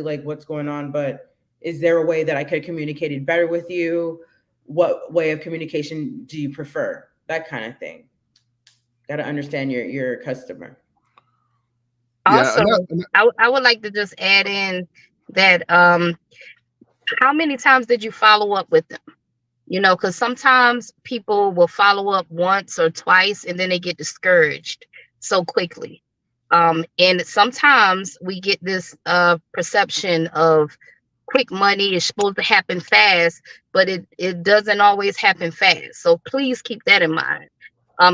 like what's going on, but is there a way that I could have communicated better with you? What way of communication do you prefer? That kind of thing. Got to understand your customer. Yeah. Also, I would like to just add in that how many times did you follow up with them? You know, because sometimes people will follow up once or twice and then they get discouraged so quickly. And sometimes we get this perception of quick money is supposed to happen fast, but it doesn't always happen fast. So please keep that in mind.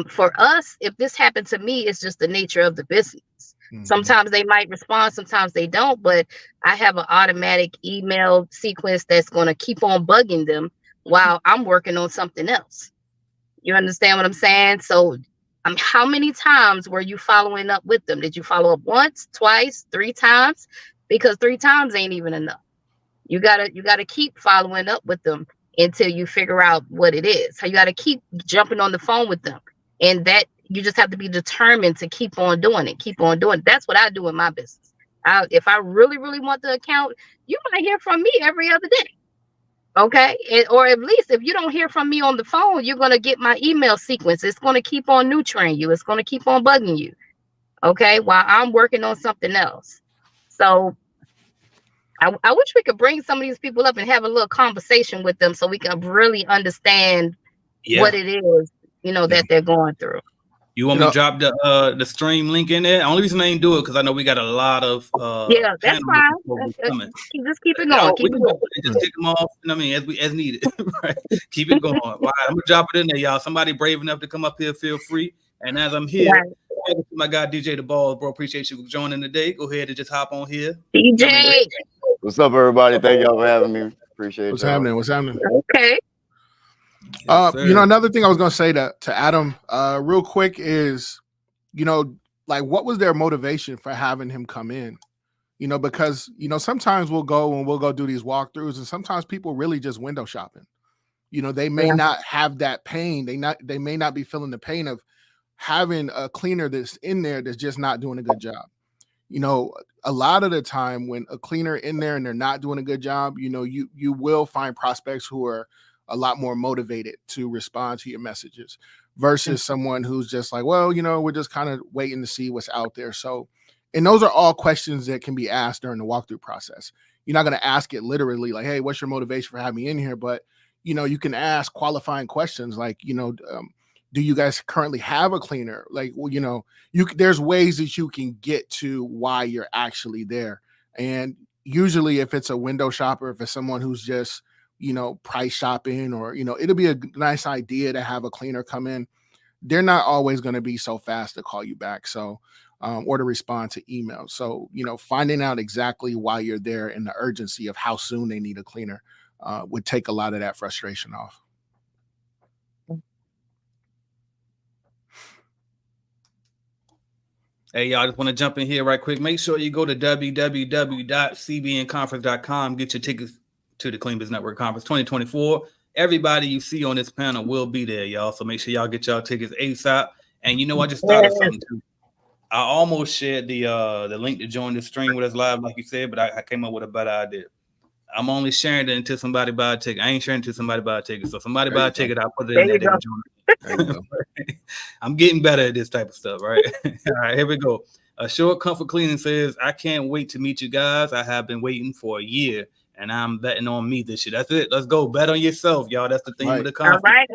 For us, if this happened to me, it's just the nature of the business. Sometimes they might respond, sometimes they don't, but I have an automatic email sequence that's going to keep on bugging them while I'm working on something else. You understand what I'm saying? So how many times were you following up with them? Did you follow up once, twice, 3 times? Because 3 times ain't even enough. You gotta keep following up with them until you figure out what it is. So you gotta keep jumping on the phone with them. And that you just have to be determined to keep on doing it. Keep on doing it. That's what I do in my business. If I really, really want the account, you might hear from me every other day. Okay. Or at least if you don't hear from me on the phone, you're going to get my email sequence. It's going to keep on nurturing you. It's going to keep on bugging you. Okay. While I'm working on something else. So I wish we could bring some of these people up and have a little conversation with them so we can really understand what it is, that they're going through. You want me to drop the stream link in there? The only reason I ain't do it because I know we got a lot of yeah, that's fine. Just keep it going. Keep it going. Just take them off. I mean, as needed. Right? Keep it going. All right, I'm gonna drop it in there, y'all. Somebody brave enough to come up here, feel free. And as I'm here, my guy DJ the Balls, bro. Appreciate you joining today. Go ahead and just hop on here. DJ, what's up, everybody? Thank y'all for having me. Appreciate what's y'all. happening. What's happening? Okay. Yes, another thing I was going to say to Adam real quick is, like what was their motivation for having him come in? Because, sometimes we'll go do these walkthroughs and sometimes people really just window shopping. They may not have that pain. They may not be feeling the pain of having a cleaner that's in there that's just not doing a good job. A lot of the time when a cleaner in there and they're not doing a good job, you will find prospects who are a lot more motivated to respond to your messages versus someone who's just like, well, we're just kind of waiting to see what's out there. So, and those are all questions that can be asked during the walkthrough process. You're not going to ask it literally like, hey, what's your motivation for having me in here? But, you can ask qualifying questions like, do you guys currently have a cleaner? Like, well, there's ways that you can get to why you're actually there. And usually if it's a window shopper, if it's someone who's just, price shopping or, it'll be a nice idea to have a cleaner come in. They're not always going to be so fast to call you back. So, or to respond to emails. So, finding out exactly why you're there and the urgency of how soon they need a cleaner would take a lot of that frustration off. Hey, y'all, I just want to jump in here right quick. Make sure you go to www.cbnconference.com. Get your tickets to the Clean Business Network Conference 2024. Everybody you see on this panel will be there, y'all. So make sure y'all get y'all tickets ASAP. And I just thought of something too. I almost shared the link to join the stream with us live, like you said, but I came up with a better idea. I'm only sharing it until somebody buy a ticket. I ain't sharing until somebody buy a ticket. So if somebody buy a ticket, I'll put it in there. I'm getting better at this type of stuff, right? All right, here we go. A Short Comfort Cleaning says, I can't wait to meet you guys. I have been waiting for a year, and I'm betting on me this year. That's it. Let's go. Bet on yourself, y'all. That's the theme of the conference. All right,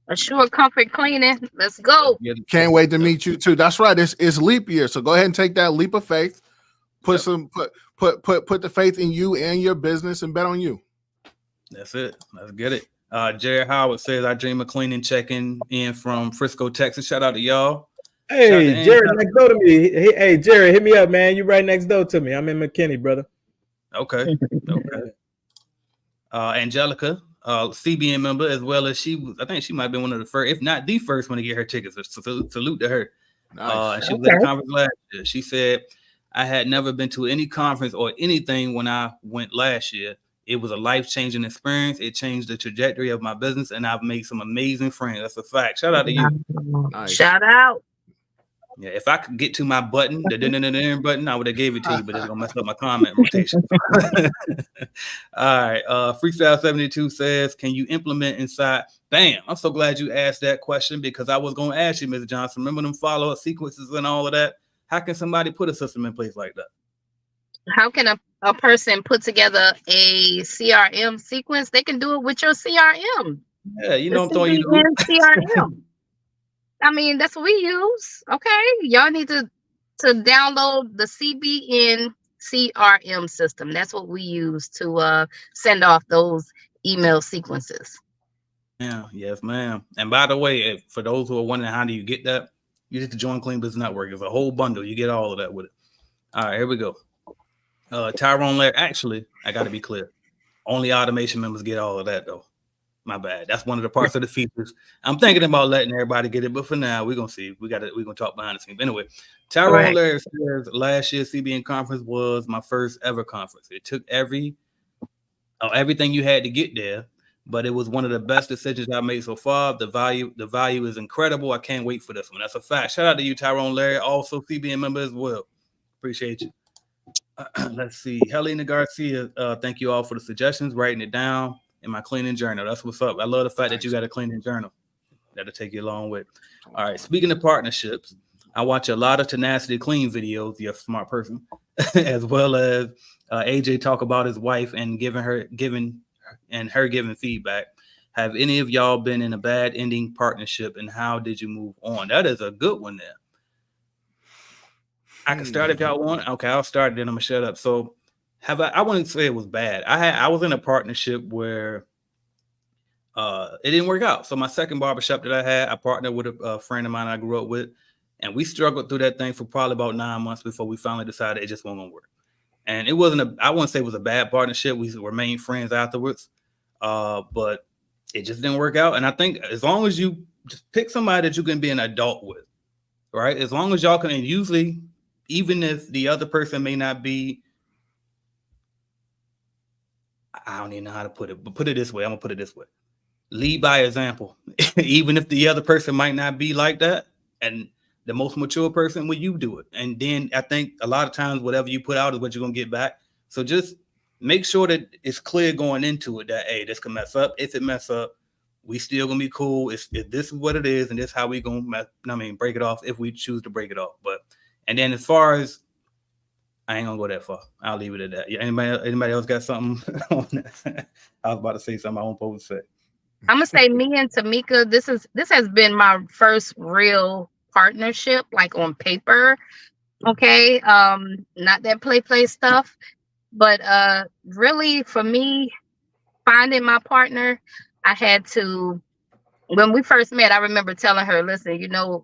A Short Comfort Cleaning. Let's go. Can't wait to meet you too. That's right. It's leap year, so go ahead and take that leap of faith. Put the faith in you and your business and bet on you. That's it. Let's get it. Jared Howard says, I dream of cleaning, checking in from Frisco, Texas. Shout out to y'all. Hey, Jared next door to me. Hey, Jared, hit me up, man. You right next door to me. I'm in McKinney, brother. Okay. Angelica, CBN member, as well as I think she might have been one of the first, if not the first one to get her tickets. Salute to her. Nice. And she was at the conference last year. She said, I had never been to any conference or anything when I went last year. It was a life-changing experience. It changed the trajectory of my business, and I've made some amazing friends. That's a fact. Shout out to you. Nice. Shout out. Yeah, if I could get to my button, the button, I would have gave it to you, but it's gonna mess up my comment rotation. All right. Freestyle 72 says, can you implement inside? Bam. I'm so glad you asked that question, because I was gonna ask you, Ms. Johnson. Remember them follow-up sequences and all of that? How can somebody put a system in place like that? How can a person put together a CRM sequence? They can do it with your CRM. Yeah, you know, I'm throwing you CBN CRM. I mean, that's what we use. Okay, y'all need to download the CBN CRM system. That's what we use to send off those email sequences. Yeah, yes, ma'am. And by the way, for those who are wondering how do you get that, you just join Clean Business Network. It's a whole bundle. You get all of that with it. All right, here we go. Tyrone Lair. Actually, I got to be clear. Only automation members get all of that, though. My bad. That's one of the parts of the features. I'm thinking about letting everybody get it, but for now, we're gonna see. We're gonna talk behind the scenes. But anyway, Tyrone Lair says last year's CBN conference was my first ever conference. It took everything you had to get there, but it was one of the best decisions I made so far. The value is incredible. I can't wait for this one. That's a fact. Shout out to you, Tyrone Lair, also CBN member as well. Appreciate you. Let's see. Helena Garcia, thank you all for the suggestions, writing it down in my cleaning journal. That's what's up. I love the fact that you got a cleaning journal. That'll take you a long way. All right. Speaking of partnerships, I watch a lot of Tenacity Clean videos. You're a smart person. As well as AJ talk about his wife and giving feedback. Have any of y'all been in a bad ending partnership, and how did you move on? That is a good one there. I can start if y'all want. Okay, I'll start, then I'm gonna shut up. So I wouldn't say it was bad. I was in a partnership where it didn't work out. So my second barbershop that I had, I partnered with a friend of mine I grew up with, and we struggled through that thing for probably about 9 months before we finally decided it just wasn't gonna work. And it wasn't I wouldn't say it was a bad partnership. We remained friends afterwards, but it just didn't work out. And I think as long as you just pick somebody that you can be an adult with, right? As long as y'all can, and usually, even if the other person may not be, I don't even know how to put it, but put it this way. I'm gonna put it this way. Lead by example. Even if the other person might not be like that, and the most mature person, will you do it? And then I think a lot of times whatever you put out is what you're gonna get back. So just make sure that it's clear going into it that, hey, this can mess up. If it mess up, we still gonna be cool. If this is what it is, and this is how we gonna break it off if we choose to break it off. But and then as far as, I ain't gonna go that far. I'll leave it at that. Yeah, anybody else got something on that? I was about to say something I won't supposed to say. I'm gonna say, me and Tamika, this has been my first real partnership, like on paper. Okay. Not that play stuff, but really for me, finding my partner, I had to, when we first met, I remember telling her, listen,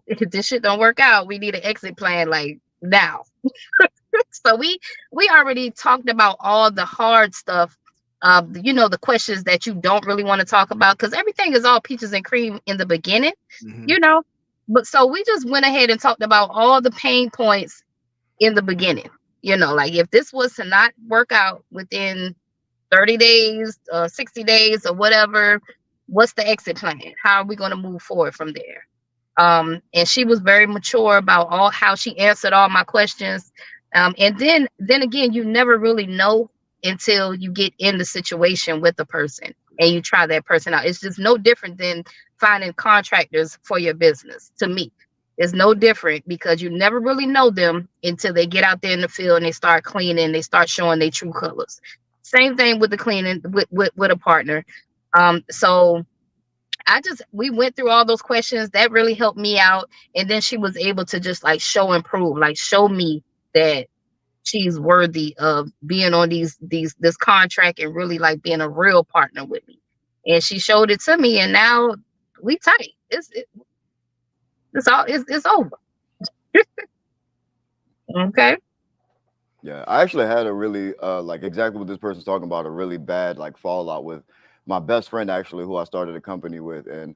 if this shit don't work out, we need an exit plan like now. So we already talked about all the hard stuff, the questions that you don't really want to talk about, because everything is all peaches and cream in the beginning, but so we just went ahead and talked about all the pain points in the beginning. Like if this was to not work out within 30 days, 60 days or whatever, what's the exit plan? How are we going to move forward from there? And she was very mature about how she answered all my questions. And then again, you never really know until you get in the situation with the person and you try that person out. It's just no different than finding contractors for your business. To me, it's no different, because you never really know them until they get out there in the field and they start cleaning, they start showing their true colors. Same thing with the cleaning with a partner. So we went through all those questions that really helped me out. And then she was able to just like show and prove, like show me that she's worthy of being on this contract and really like being a real partner with me. And she showed it to me, and now we tight. It's over. Okay. Yeah, I actually had a really like exactly what this person's talking about, a really bad like fallout with my best friend, actually, who I started a company with. And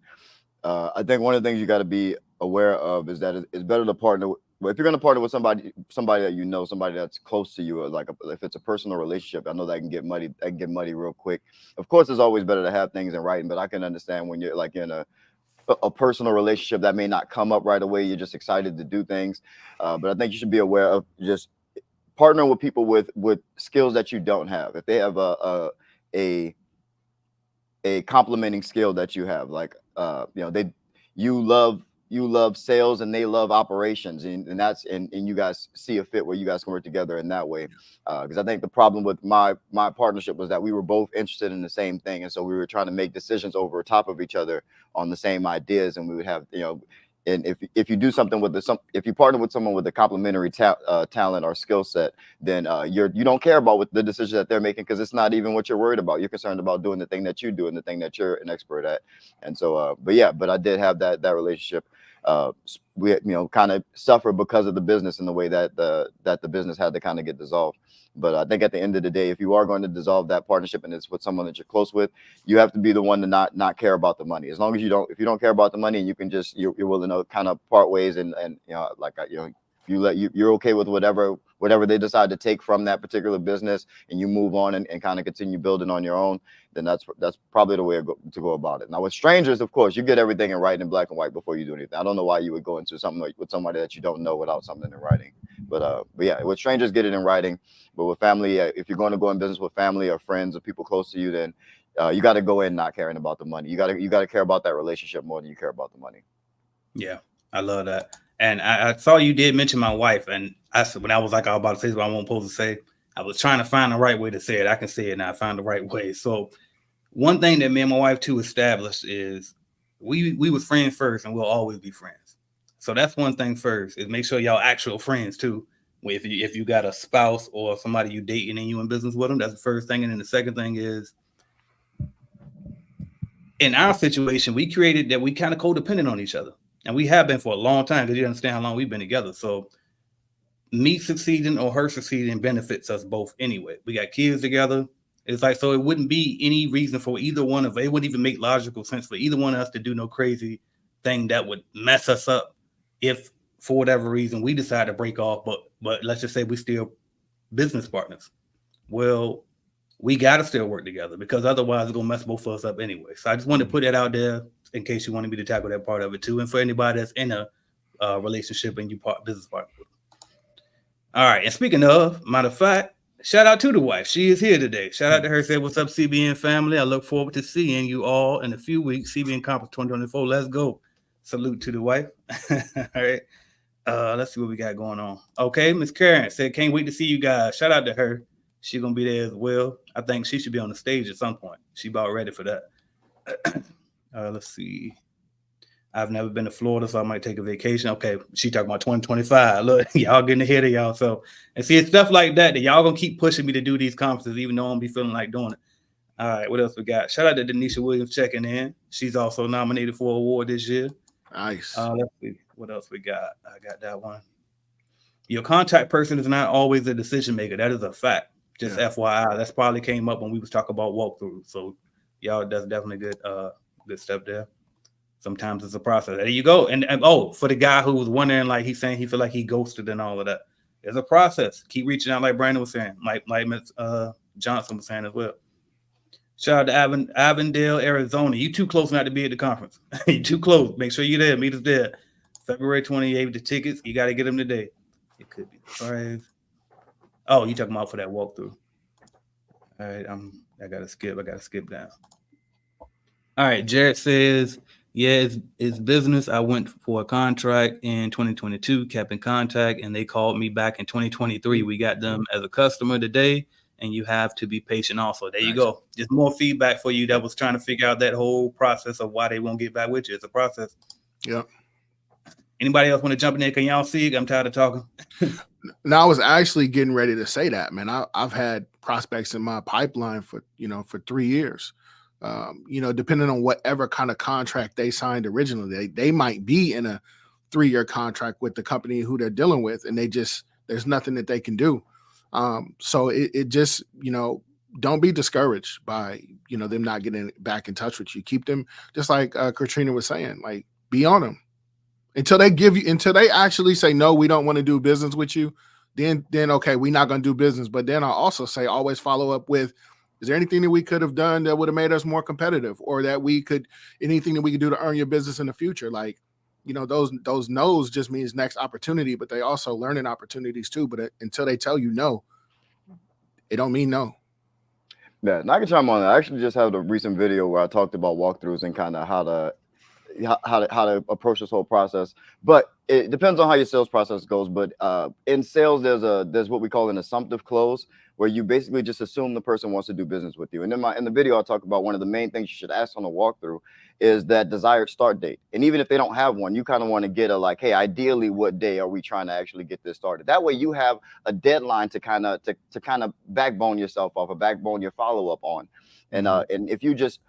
I think one of the things you got to be aware of is that it's better to partner if you're going to partner with somebody that somebody that's close to you, like if it's a personal relationship. I know that can get muddy real quick. Of course, it's always better to have things in writing, but I can understand when you're like in a a personal relationship that may not come up right away. You're just excited to do things. But I think you should be aware of just partnering with people with skills that you don't have. If they have a complementing skill that you have, like you love sales and they love operations, and that's and you guys see a fit where you guys can work together in that way. Because I think the problem with my partnership was that we were both interested in the same thing, and so we were trying to make decisions over top of each other on the same ideas, and we would have and if you do something with if you partner with someone with a complementary talent or skill set, then you don't care about what the decisions that they're making, because it's not even what you're worried about. You're concerned about doing the thing that you do and the thing that you're an expert at. And so, but I did have that relationship. We kind of suffered because of the business and the way that the business had to kind of get dissolved. But I think at the end of the day, if you are going to dissolve that partnership and it's with someone that you're close with, you have to be the one to not care about the money. As long as if you don't care about the money, and you can just you're willing to kind of part ways and you're okay with whatever they decide to take from that particular business, and you move on and kind of continue building on your own, then that's probably the way to go about it. Now with strangers, of course, you get everything in writing in black and white before you do anything. I don't know why you would go into something with somebody that you don't know without something in writing. But yeah, with strangers, get it in writing. But with family, if you're going to go in business with family or friends or people close to you, then you got to go in not caring about the money. You got to care about that relationship more than you care about the money. Yeah, I love that. And I saw you did mention my wife, and I said, when I was about to say what I wasn't supposed to say, I was trying to find the right way to say it. I can say it now. I found the right way. So one thing that me and my wife too established is we was friends first, and we'll always be friends. So that's one thing first, is make sure y'all actual friends too. If you got a spouse or somebody you dating and you in business with them, that's the first thing. And then the second thing is, in our situation, we created that we kind of codependent on each other. And we have been for a long time, because you understand how long we've been together. So me succeeding or her succeeding benefits us both anyway. We got kids together. It's like, so it wouldn't be any reason for either one of us. It wouldn't even make logical sense for either one of us to do no crazy thing that would mess us up if, for whatever reason, we decide to break off. But let's just say we're still business partners. Well, we got to still work together, because otherwise it's going to mess both of us up anyway. So I just wanted to put that out there in case you wanted me to tackle that part of it too. And for anybody that's in a relationship and you business partner with them. All right. And speaking of, matter of fact, shout out to the wife. She is here today. Shout out to her. Say, what's up, CBN family? I look forward to seeing you all in a few weeks. CBN Conference 2024. Let's go. Salute to the wife. All right. Let's see what we got going on. Okay. Miss Karen said, can't wait to see you guys. Shout out to her. She's going to be there as well. I think she should be on the stage at some point. She about ready for that. Let's see. I've never been to Florida, so I might take a vacation. Okay, she talking about 2025. Look, y'all getting ahead of y'all. So, and see, it's stuff like that y'all going to keep pushing me to do these conferences, even though I don't be feeling like doing it. All right, what else we got? Shout out to Denisha Williams checking in. She's also nominated for an award this year. Nice. Let's see. What else we got? I got that one. Your contact person is not always a decision maker. That is a fact. Just FYI, that's probably came up when we was talking about walkthrough. So y'all, that's definitely good stuff there. Sometimes it's a process. There you go. And for the guy who was wondering, like he's saying he feel like he ghosted and all of that. There's a process. Keep reaching out, like Brandon was saying, like Ms. Johnson was saying as well. Shout out to Avondale, Arizona. You too close not to be at the conference. You too close. Make sure you're there. Meet us there. February 28th. The tickets, you got to get them today. It could be the price. Oh, you talking about for that walkthrough? All right, I gotta skip down. All right, Jared says, yeah, it's business. I went for a contract in 2022, kept in contact, and they called me back in 2023. We got them as a customer today, and you have to be patient also. There you go. Just more feedback for you that was trying to figure out that whole process of why they won't get back with you. It's a process. Yep. Anybody else want to jump in there? Can y'all see? I'm tired of talking. No, I was actually getting ready to say that, man. I've had prospects in my pipeline for 3 years. Depending on whatever kind of contract they signed originally, they might be in a 3-year contract with the company who they're dealing with, and there's nothing that they can do. So it just, don't be discouraged by, them not getting back in touch with you. Keep them, just like Katrina was saying, like, be on them. Until they actually say, no, we don't want to do business with you, then okay, we're not going to do business. But then I'll also say, always follow up with, Is there anything that we could have done that would have made us more competitive, or that anything that we could do to earn your business in the future? Like, you know, those no's just means next opportunity, but they also learning opportunities too. But until they tell you no, it don't mean no. Yeah, and I can chime on that. I actually just had a recent video where I talked about walkthroughs and kind of how to approach this whole process. But it depends on how your sales process goes. But in sales, there's what we call an assumptive close, where you basically just assume the person wants to do business with you. And in the video, I talk about one of the main things you should ask on a walkthrough is that desired start date. And even if they don't have one, you kind of want to get a like, hey, ideally, what day are we trying to actually get this started? That way, you have a deadline to kind of backbone yourself off, or backbone your follow up on. And and if you just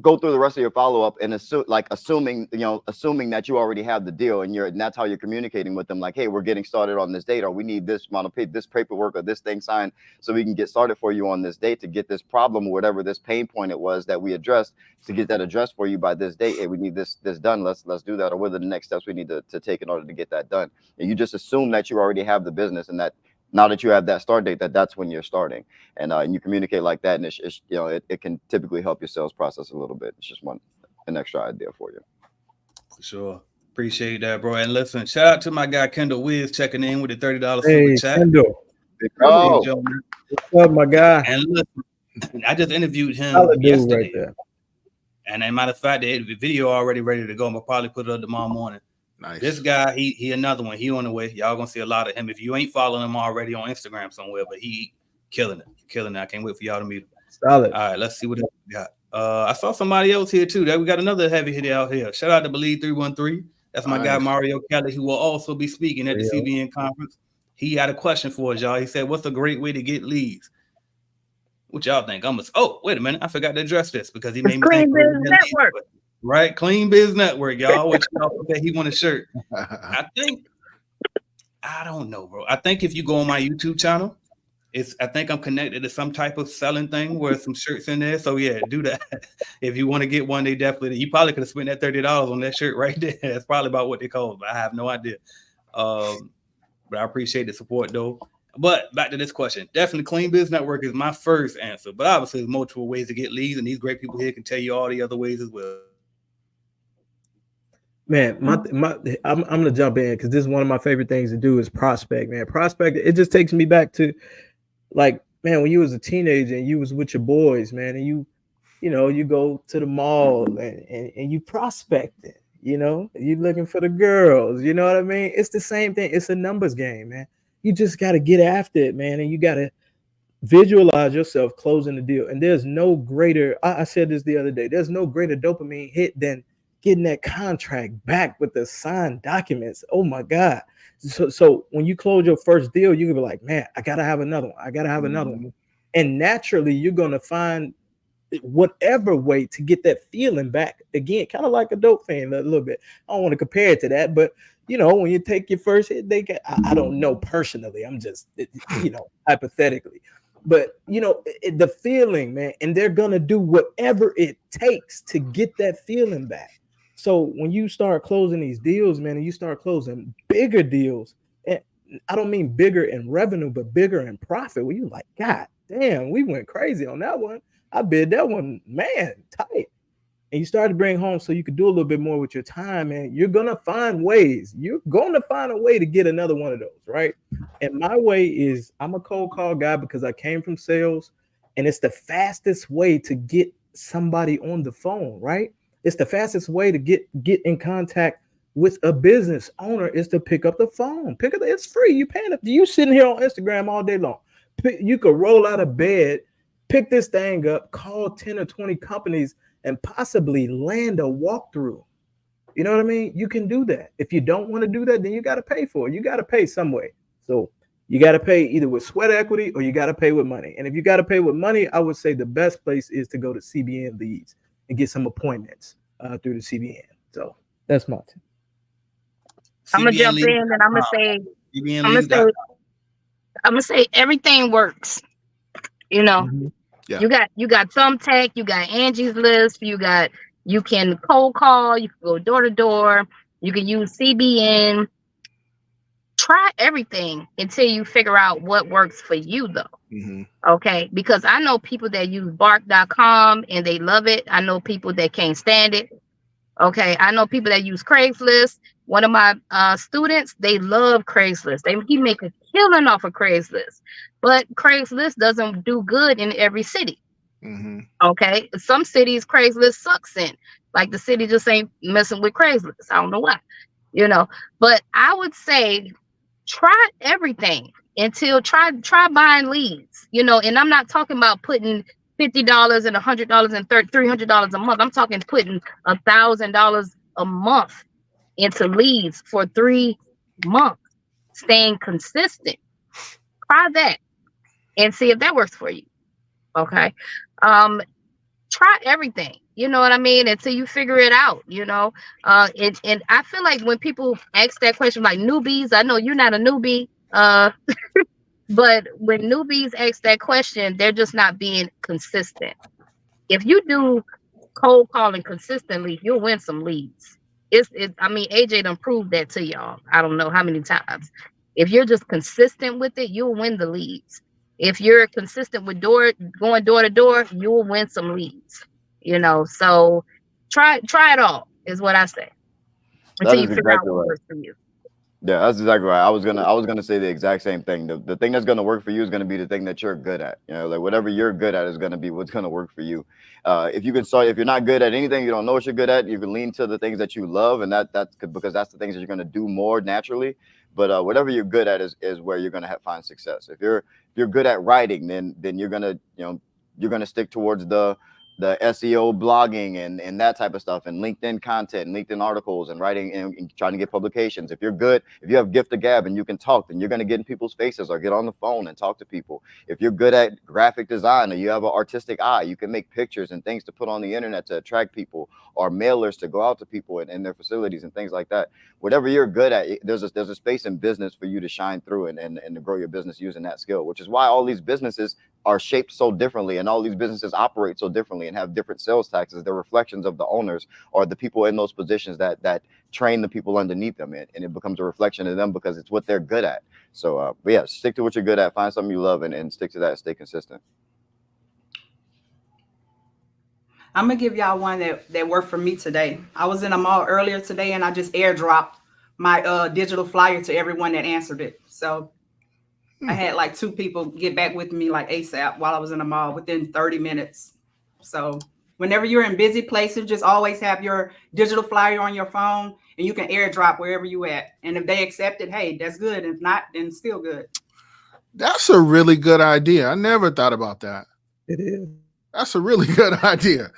go through the rest of your follow-up and assuming that you already have the deal, and that's how you're communicating with them, like, hey, we're getting started on this date, or we need this amount of this paperwork or this thing signed so we can get started for you on this date to get this problem, or whatever this pain point it was that we addressed, to get that addressed for you by this date. Hey, we need this done. Let's do that. Or what are the next steps we need to take in order to get that done? And you just assume that you already have the business, and that now that you have that start date, that's when you're starting, and you communicate like that, and it can typically help your sales process a little bit. It's just an extra idea for you. For sure. Appreciate that, bro. And listen, shout out to my guy Kendall Wiz checking in with the $30 Hey, super chat. Kendall. Oh, What's up, my guy? And listen, I just interviewed him yesterday. Right there. And as a matter of fact, the video already ready to go. I'm gonna probably put it up tomorrow morning. Nice. This guy, he another one. He on the way. Y'all gonna see a lot of him if you ain't following him already on Instagram somewhere. But he killing it. I can't wait for y'all to meet him. Solid. All right, let's see what else we got. I saw somebody else here too. That we got another heavy hitter out here. Shout out to Believe 313. That's my guy Mario Kelly, who will also be speaking at the CBN conference. He had a question for us, y'all. He said, "What's a great way to get leads?" What y'all think? Oh, wait a minute. I forgot to address this because he made me think. Clean Biz Network. Right, Clean Biz Network, y'all. What y'all think? He want a shirt. I don't know, bro. I think if you go on my YouTube channel, I think I'm connected to some type of selling thing where some shirts in there. So yeah, do that. If you want to get one, you probably could have spent that $30 on that shirt right there. That's probably about what they cost, but I have no idea. But I appreciate the support though. But back to this question, definitely Clean Biz Network is my first answer. But obviously, there's multiple ways to get leads, and these great people here can tell you all the other ways as well. Man, I'm gonna jump in because this is one of my favorite things to do is prospect, man. Prospect, it just takes me back to, like, man, when you was a teenager and you was with your boys, man, and you go to the mall and you prospecting, you looking for the girls, you know what I mean? It's the same thing. It's a numbers game, man. You just got to get after it, man, and you got to visualize yourself closing the deal. And there's no greater, I said this the other day, there's no greater dopamine hit than getting that contract back with the signed documents. Oh my God. So when you close your first deal, you can be like, man, I got to have another one. I got to have another one. And naturally, you're going to find whatever way to get that feeling back again, kind of like a dope fan a little bit. I don't want to compare it to that, but when you take your first hit, I don't know personally. I'm just, hypothetically, but the feeling, man, and they're going to do whatever it takes to get that feeling back. So when you start closing these deals, man, and you start closing bigger deals, and I don't mean bigger in revenue, but bigger in profit, where you're like, God damn, we went crazy on that one. I bid that one, man, tight. And you start to bring home so you could do a little bit more with your time, man. You're going to find ways. You're going to find a way to get another one of those, right? And my way is I'm a cold call guy because I came from sales, and it's the fastest way to get somebody on the phone, right? It's the fastest way to get in contact with a business owner is to pick up the phone. It's free. You paying up. You sitting here on Instagram all day long. You could roll out of bed, pick this thing up, call 10 or 20 companies, and possibly land a walkthrough. You know what I mean? You can do that. If you don't want to do that, then you got to pay for it. You got to pay some way. So you got to pay either with sweat equity or you got to pay with money. And if you got to pay with money, I would say the best place is to go to CBN Leads and get some appointments through the CBN. So that's my tip. I'm gonna jump in and I'm gonna say everything works. Mm-hmm. Yeah. You got Thumbtack, you got Angie's List, you can cold call, you can go door to door, you can use CBN. try everything until you figure out what works for you, though. Okay, because I know people that use bark.com and they love it. I know people that can't stand it. Okay, I know people that use Craigslist. One of my students, they love Craigslist. He make a killing off of Craigslist, but Craigslist doesn't do good in every city. Okay, some cities Craigslist sucks in, like the city just ain't messing with Craigslist. I don't know why, but I would say try everything until try buying leads, and I'm not talking about putting $50 and $100 and $300 a month. I'm talking putting $1,000 a month into leads for 3 months, staying consistent. Try that and see if that works for you. Okay. Try everything, you know what I mean, until you figure it out, and I feel like when people ask that question, like newbies, I know you're not a newbie, but when newbies ask that question, they're just not being consistent. If you do cold calling consistently, you'll win some leads. I mean, AJ done proved that to y'all. I don't know how many times. If you're just consistent with it, you'll win the leads. If you're consistent with going door to door, you'll win some leads. So try it all is what I say until you figure out what works for you. Yeah, that's exactly right. I was gonna say the exact same thing. The thing that's gonna work for you is gonna be the thing that you're good at. Like whatever you're good at is gonna be what's gonna work for you. If you're not good at anything, you don't know what you're good at, you can lean to the things that you love, and that's because that's the things that you're gonna do more naturally. But whatever you're good at is where you're gonna find success. If you're good at writing, then you're gonna stick towards the SEO blogging and that type of stuff, and LinkedIn content and LinkedIn articles and writing and trying to get publications. If you have gift of gab and you can talk, then you're going to get in people's faces or get on the phone and talk to people. If you're good at graphic design or you have an artistic eye, you can make pictures and things to put on the internet to attract people, or mailers to go out to people in their facilities and things like that. Whatever you're good at, there's a space in business for you to shine through and to grow your business using that skill, which is why all these businesses are shaped so differently, and all these businesses operate so differently and have different sales taxes. They're reflections of the owners or the people in those positions that train the people underneath them, and it becomes a reflection of them because it's what they're good at. So but yeah, stick to what you're good at, find something you love, and stick to that and stay consistent. I'm gonna give y'all one that worked for me today. I was in a mall earlier today and I just airdropped my digital flyer to everyone that answered it. So I had like 2 people get back with me like ASAP while I was in the mall within 30 minutes. So whenever you're in busy places, just always have your digital flyer on your phone and you can airdrop wherever you at. And if they accept it, hey, that's good. If not, then still good. That's a really good idea. I never thought about that. It is. That's a really good idea.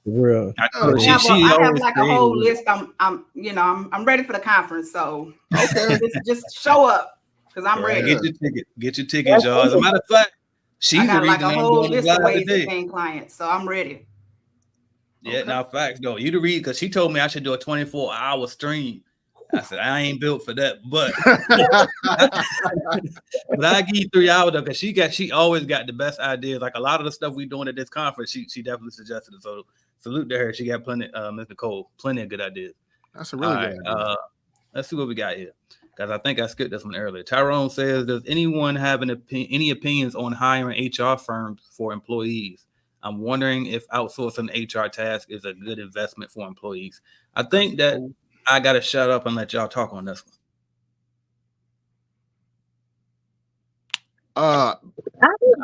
Real. I have like a whole list. I'm ready for the conference. So okay, just show up. Because I'm ready. Get your tickets, y'all. As a matter of fact, she's the reason like a whole I'm list of ways to gain clients. So I'm ready. Yeah, okay. Now facts though. You to read because she told me I should do a 24-hour stream. I said I ain't built for that, but but I give you 3 hours though, because she always got the best ideas. Like a lot of the stuff we doing at this conference, she definitely suggested it. So salute to her. She got plenty, Ms. Nicole, plenty of good ideas. That's a really good idea. Let's see what we got here. Because I think I skipped this one earlier. Tyrone says, does anyone have any opinions on hiring HR firms for employees? I'm wondering if outsourcing HR tasks is a good investment for employees. I think that I got to shut up and let y'all talk on this one.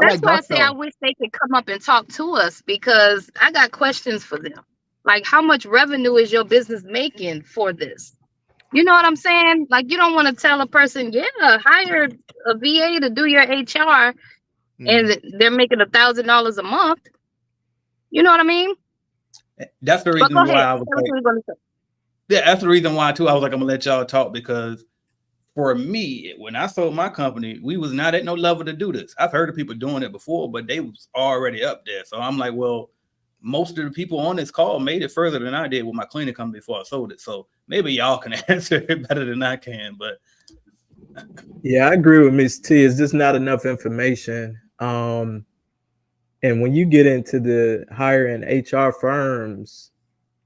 That's why I say I wish they could come up and talk to us, because I got questions for them. Like, how much revenue is your business making for this? You know what I'm saying? Like, you don't want to tell a person, hire a VA to do your HR, and they're making $1,000 a month. You know what I mean? That's the reason why I was like, that's the reason why too. I was like, I'm gonna let y'all talk, because for me, when I sold my company, we was not at no level to do this. I've heard of people doing it before, but they was already up there. So I'm like, well, most of the people on this call made it further than I did with my cleaning company before I sold it. So maybe y'all can answer it better than I can. But yeah, I agree with Ms. T. It's just not enough information. And when you get into the hiring HR firms,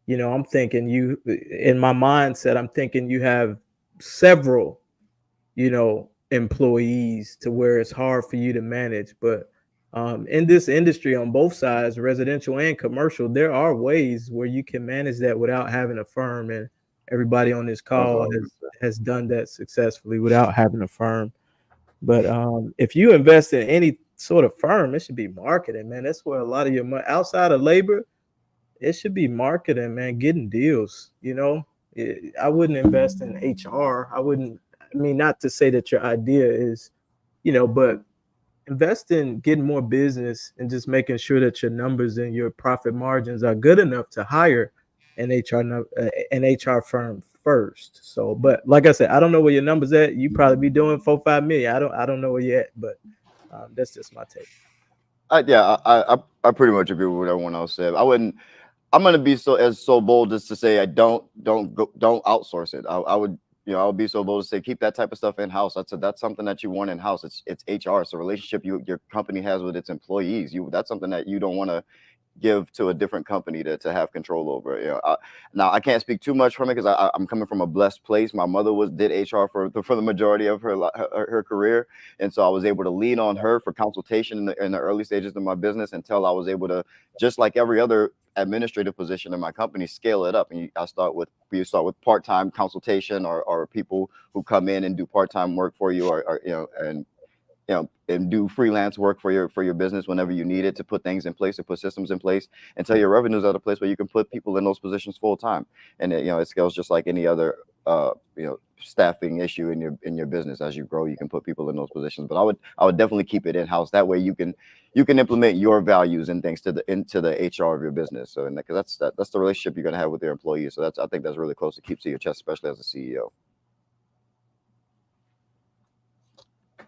I'm thinking in my mindset, I'm thinking you have several employees to where it's hard for you to manage. But in this industry, on both sides, residential and commercial, there are ways where you can manage that without having a firm. And everybody on this call has done that successfully without having a firm. But if you invest in any sort of firm, it should be marketing, man. That's where a lot of your money, outside of labor, it should be marketing, man, getting deals. I wouldn't invest in HR. Not to say that your idea is, but invest in getting more business and just making sure that your numbers and your profit margins are good enough to hire an HR firm first. So, but like I said, I don't know where your numbers at. You probably be doing 4-5 million. I don't know where you're at, but that's just my take. I pretty much agree with what everyone else said. I'm gonna be so bold as to say I don't outsource it. I would I'll be so bold to say keep that type of stuff in house. That's something that you want in house. It's HR. It's a relationship your company has with its employees. That's something that you don't want to give to a different company to have control over. Now I can't speak too much from it because I'm coming from a blessed place. My mother did HR for the majority of her career, and so I was able to lean on her for consultation in the early stages of my business until I was able to, just like every other administrative position in my company, scale it up. And you start with part-time consultation or people who come in and do part-time work for you, and do freelance work for your business whenever you need it, to put things in place, to put systems in place until your revenues are at a place where you can put people in those positions full time. And it scales just like any other staffing issue in your business. As you grow, you can put people in those positions. But I would definitely keep it in house. That way you can implement your values and things into the HR of your business. So because that's the relationship you're gonna have with your employees. So I think that's really close to keep to your chest, especially as a CEO.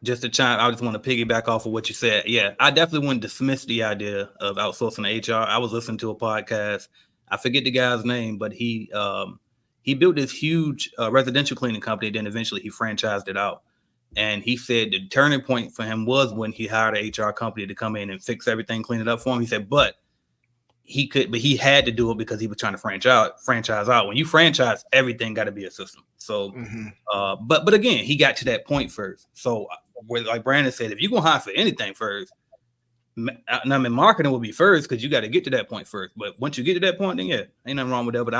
Just to chime, I just want to piggyback off of what you said. Yeah, I definitely wouldn't dismiss the idea of outsourcing to HR. I was listening to a podcast. I forget the guy's name, but he built this huge residential cleaning company. Then eventually he franchised it out. And he said the turning point for him was when he hired an HR company to come in and fix everything, clean it up for him. He said, but he had to do it because he was trying to franchise out. When you franchise, everything got to be a system. So, but again, he got to that point first. So, like Brandon said, if you're gonna hire for anything first, marketing will be first because you got to get to that point first. But once you get to that point, then yeah, ain't nothing wrong with that. But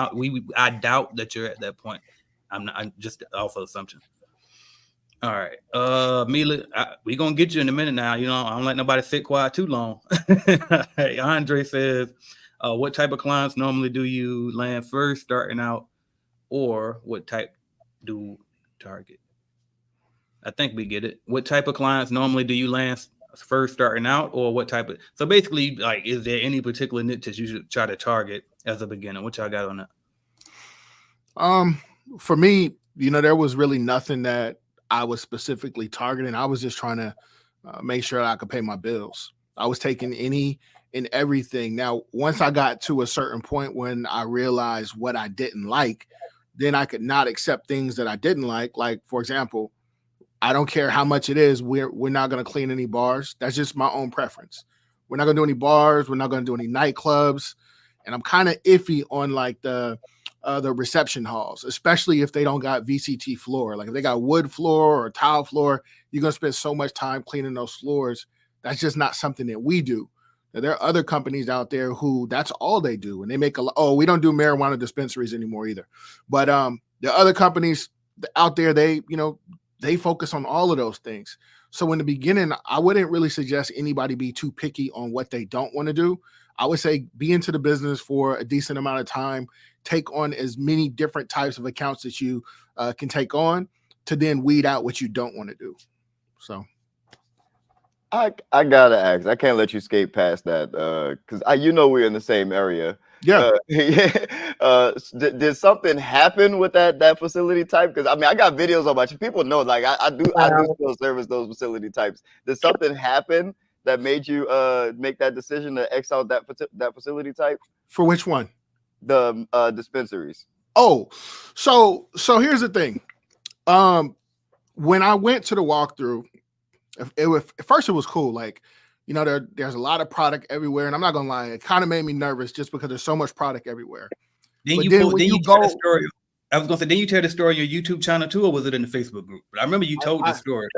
I doubt that you're at that point. I'm just off of assumption. All right, Mila, we gonna get you in a minute now. I don't let nobody sit quiet too long. Hey, Andre says, what type of clients normally do you land first starting out, or what type do target? I think we get it. What type of clients normally do you land first starting out, or what type of? So basically, like, is there any particular niche that you should try to target as a beginner? What y'all got on that? For me, there was really nothing that I was specifically targeting. I was just trying to make sure I could pay my bills. I was taking any and everything. Now, once I got to a certain point when I realized what I didn't like, then I could not accept things that I didn't like. Like, for example, I don't care how much it is. We're not going to clean any bars. That's just my own preference. We're not going to do any bars. We're not going to do any nightclubs. And I'm kind of iffy on like the reception halls, especially if they don't got VCT floor. Like if they got wood floor or tile floor, you're going to spend so much time cleaning those floors. That's just not something that we do. Now, there are other companies out there who that's all they do. And they make we don't do marijuana dispensaries anymore either. But there are other companies out there, they focus on all of those things. So in the beginning, I wouldn't really suggest anybody be too picky on what they don't want to do. I would say be into the business for a decent amount of time, take on as many different types of accounts that you can take on to then weed out what you don't want to do. So I gotta ask, I can't let you skate past that because we're in the same area. Yeah. Did something happen with that facility type? Because I got videos on my people know like I do still service those facility types. Did something happen that made you make that decision to X out that facility type? For which one? The dispensaries. Oh, so here's the thing. When I went to the walkthrough, at first it was cool. Like, there's a lot of product everywhere, and I'm not gonna lie, it kind of made me nervous just because there's so much product everywhere. Then you tell the story I was gonna say, didn't you tell the story on your YouTube channel too, or was it in the Facebook group? But I remember you told the story.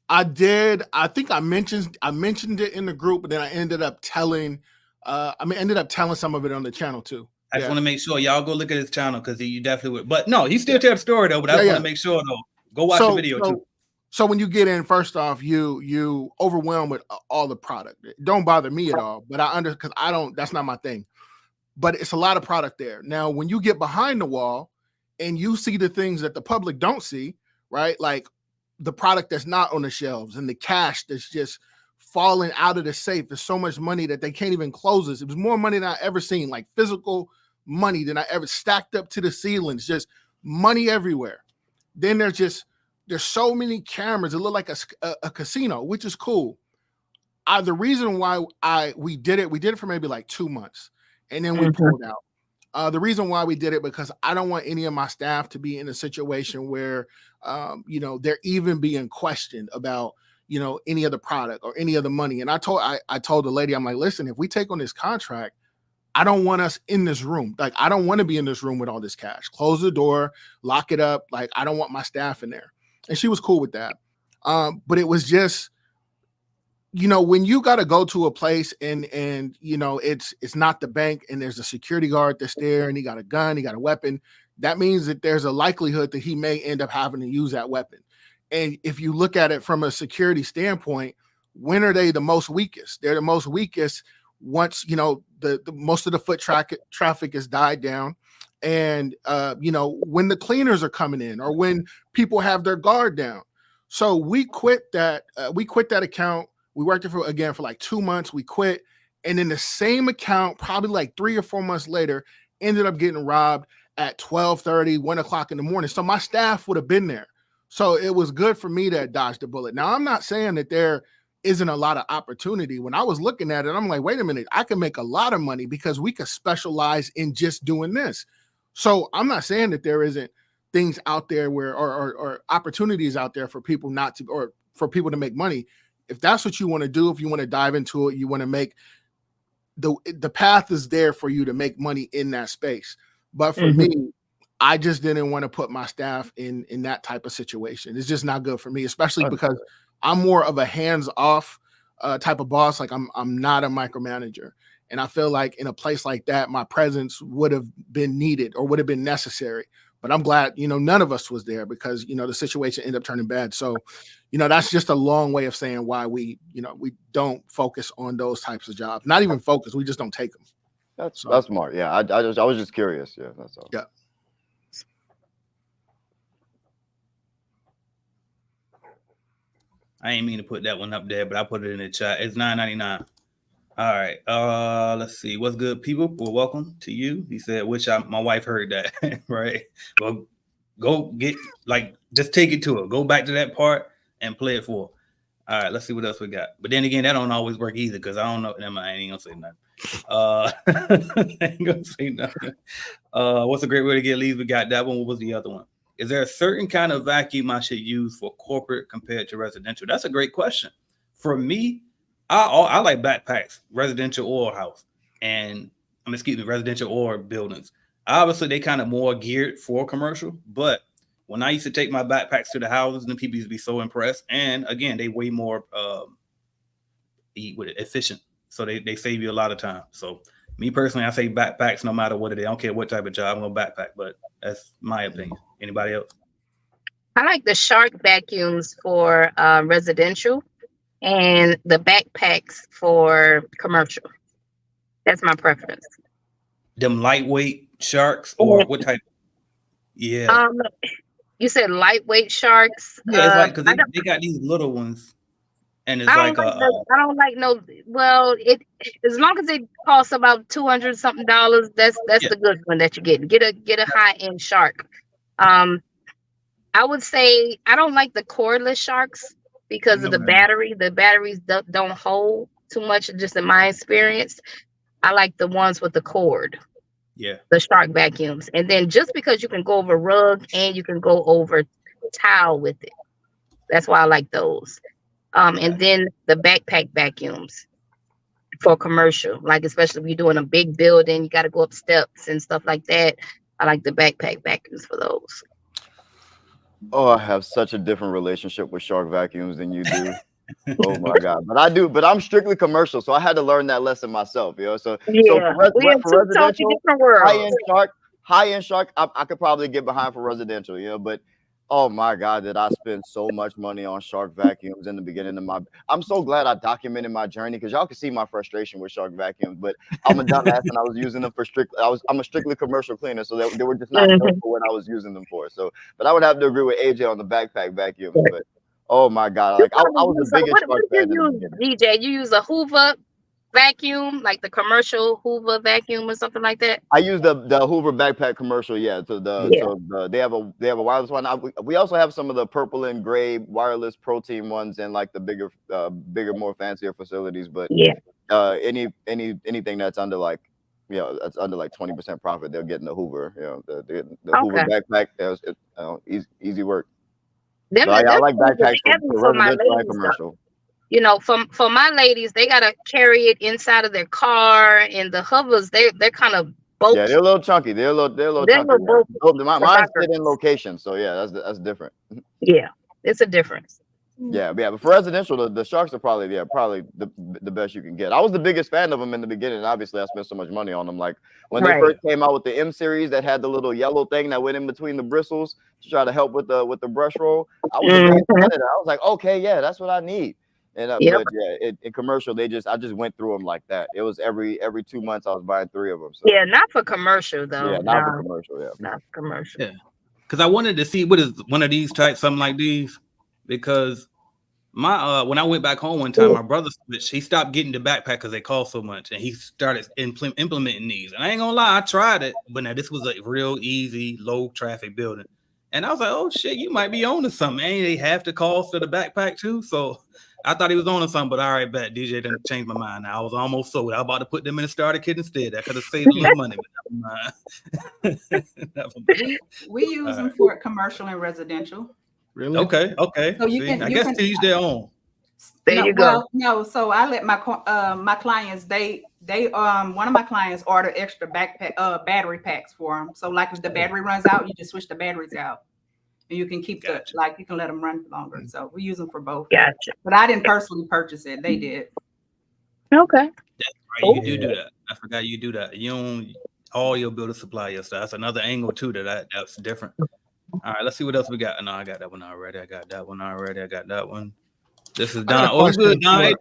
I did. I think I mentioned it in the group, but then I ended up telling some of it on the channel too. I just want to make sure y'all go look at his channel because you definitely would. But no, he still tell the story though. But I want to make sure though. Go watch the video too. So when you get in, first off, you overwhelmed with all the product. It don't bother me at all, but because I don't. That's not my thing. But it's a lot of product there. Now, when you get behind the wall and you see the things that the public don't see, right? Like the product that's not on the shelves and the cash that's just falling out of the safe. There's so much money that they can't even close this. It was more money than I ever seen, like physical money than I ever stacked up to the ceilings, just money everywhere. Then there's so many cameras. It looked like a casino, which is cool. The reason why we did it for maybe like 2 months, and then we pulled out. The reason why we did it because I don't want any of my staff to be in a situation where they're even being questioned about any of the product or any of the money. And I told the lady, I'm like, listen, if we take on this contract, I don't want us in this room. Like, I don't want to be in this room with all this cash. Close the door, lock it up. Like, I don't want my staff in there. And she was cool with that. But it was just, when you got to go to a place and it's not the bank and there's a security guard that's there and he got a gun, he got a weapon, that means that there's a likelihood that he may end up having to use that weapon. And if you look at it from a security standpoint, when are they the most weakest? They're the most weakest once, the most of the foot traffic has died down. And, when the cleaners are coming in or when people have their guard down. So we quit that account. We worked it for like 2 months. We quit. And then the same account, probably like 3 or 4 months later, ended up getting robbed at 12:30, 1 o'clock in the morning. So my staff would have been there. So it was good for me to dodge the bullet. Now, I'm not saying that there isn't a lot of opportunity. When I was looking at it, I'm like, wait a minute, I can make a lot of money because we could specialize in just doing this. So I'm not saying that there isn't things out there or opportunities out there for people for people to make money. If that's what you want to do, if you want to dive into it, you want to make the path is there for you to make money in that space. But for me, I just didn't want to put my staff in that type of situation. It's just not good for me, especially because I'm more of a hands-off type of boss. Like I'm not a micromanager. And I feel like in a place like that, my presence would have been needed or would have been necessary. But I'm glad, none of us was there because, the situation ended up turning bad. So, that's just a long way of saying why we don't focus on those types of jobs. Not even focus. We just don't take them. That's smart. Yeah. I was just curious. Yeah. That's all. Yeah. I ain't mean to put that one up there, but I put it in the chat. It's $9.99. All right. Let's see. What's good, people? Well, welcome to you. He said, my wife heard that. Right. Well, go just take it to her. Go back to that part and play it for her. All right. Let's see what else we got. But then again, that don't always work either because I don't know. I ain't gonna say nothing. I ain't gonna say nothing. What's a great way to get leads? We got that one. What was the other one? Is there a certain kind of vacuum I should use for corporate compared to residential? That's a great question. For me, I like backpacks, residential or house, and residential or buildings. Obviously, they kind of more geared for commercial, but when I used to take my backpacks to the houses, and the people used to be so impressed. And again, they way more efficient, so they save you a lot of time. So me personally, I say backpacks no matter what it is. I don't care what type of job, I'm gonna backpack, but that's my opinion. Anybody else? I like the Shark vacuums for residential and the backpacks for commercial. That's my preference. Them lightweight Sharks or what type? Yeah. You said lightweight Sharks. Yeah, it's like because they got these little ones, and it's I don't like no. Well, as long as it costs about $200 something, that's the good one that you get. Get a high end Shark. I would say I don't like the cordless Sharks because of the battery. The batteries don't hold too much, just in my experience. I like the ones with the cord. Yeah. The Shark vacuums. And then just because you can go over rug and you can go over towel with it. That's why I like those. And then the backpack vacuums for commercial, like especially if you're doing a big building, you got to go up steps and stuff like that. I like the backpack vacuums for those. Oh, I have such a different relationship with Shark vacuums than you do. Oh my God. But I'm strictly commercial, so I had to learn that lesson myself, you know. So Yeah, we in two totally residential, different worlds. high-end shark, I could probably get behind for residential, you know, but oh my God, did I spend so much money on shark vacuums in the beginning of my I'm so glad I documented my journey, because y'all can see my frustration with shark vacuums, but I'm a dumbass and I was using them for I'm a strictly commercial cleaner, so they were just not built for what I was using them for. So, but I would have to agree with AJ on the backpack vacuums, but oh my God, like I was the biggest shark fan in the beginning. DJ, you use a Hoover vacuum, like the commercial Hoover vacuum or something like that? I use the Hoover backpack commercial, yeah. They have a wireless one. We also have some of the purple and gray wireless protein ones in like the bigger, more fancier facilities. But anything that's under like, you know, that's under like 20% profit, they'll get in the Hoover. You know, the Hoover backpack. Easy work. So I like backpacks for residential and commercial. You know, for my ladies, they gotta carry it inside of their car, and the Hoovers, they're kind of bulky. Yeah, they're a little chunky. They're a little chunky. Mine fit in location, so yeah, that's different. Yeah, it's a difference. Yeah, but for residential, the sharks are probably the best you can get. I was the biggest fan of them in the beginning. Obviously, I spent so much money on them. Like when they first came out with the M series that had the little yellow thing that went in between the bristles to try to help with the brush roll. I was a big fan of that. I was like, okay, yeah, that's what I need. And but yeah, in commercial, I just went through them like that. It was every 2 months I was buying 3 of them. So. Yeah, not for commercial though. Yeah, not for commercial. Yeah, not for commercial. Yeah, because I wanted to see what is one of these types, something like these, because my when I went back home one time, my brother switched. He stopped getting the backpack because they cost so much, and he started implementing these. And I ain't gonna lie, I tried it, but now this was a real easy, low traffic building, and I was like, oh shit, you might be on to something. And they have the cost of the backpack too, so. I thought he was on to something, but all right, bet DJ didn't change my mind. Now I was almost sold. I was about to put them in a starter kit instead. I could have saved a little money, but never mind. We use them for commercial and residential. Really? Okay. So I guess to each their own. There you go. No, so I let my clients. They one of my clients ordered extra battery packs for them. So like if the battery runs out, you just switch the batteries out. And you can keep you can let them run longer. So we use them for both. Gotcha. But I didn't personally purchase it. They did. Okay. That's right. You do that. I forgot you do that. You own all your builder supply your stuff. That's another angle too. That's different. All right, let's see what else we got. No, I got that one already. I got that one. This is Don. Oh, good, Don.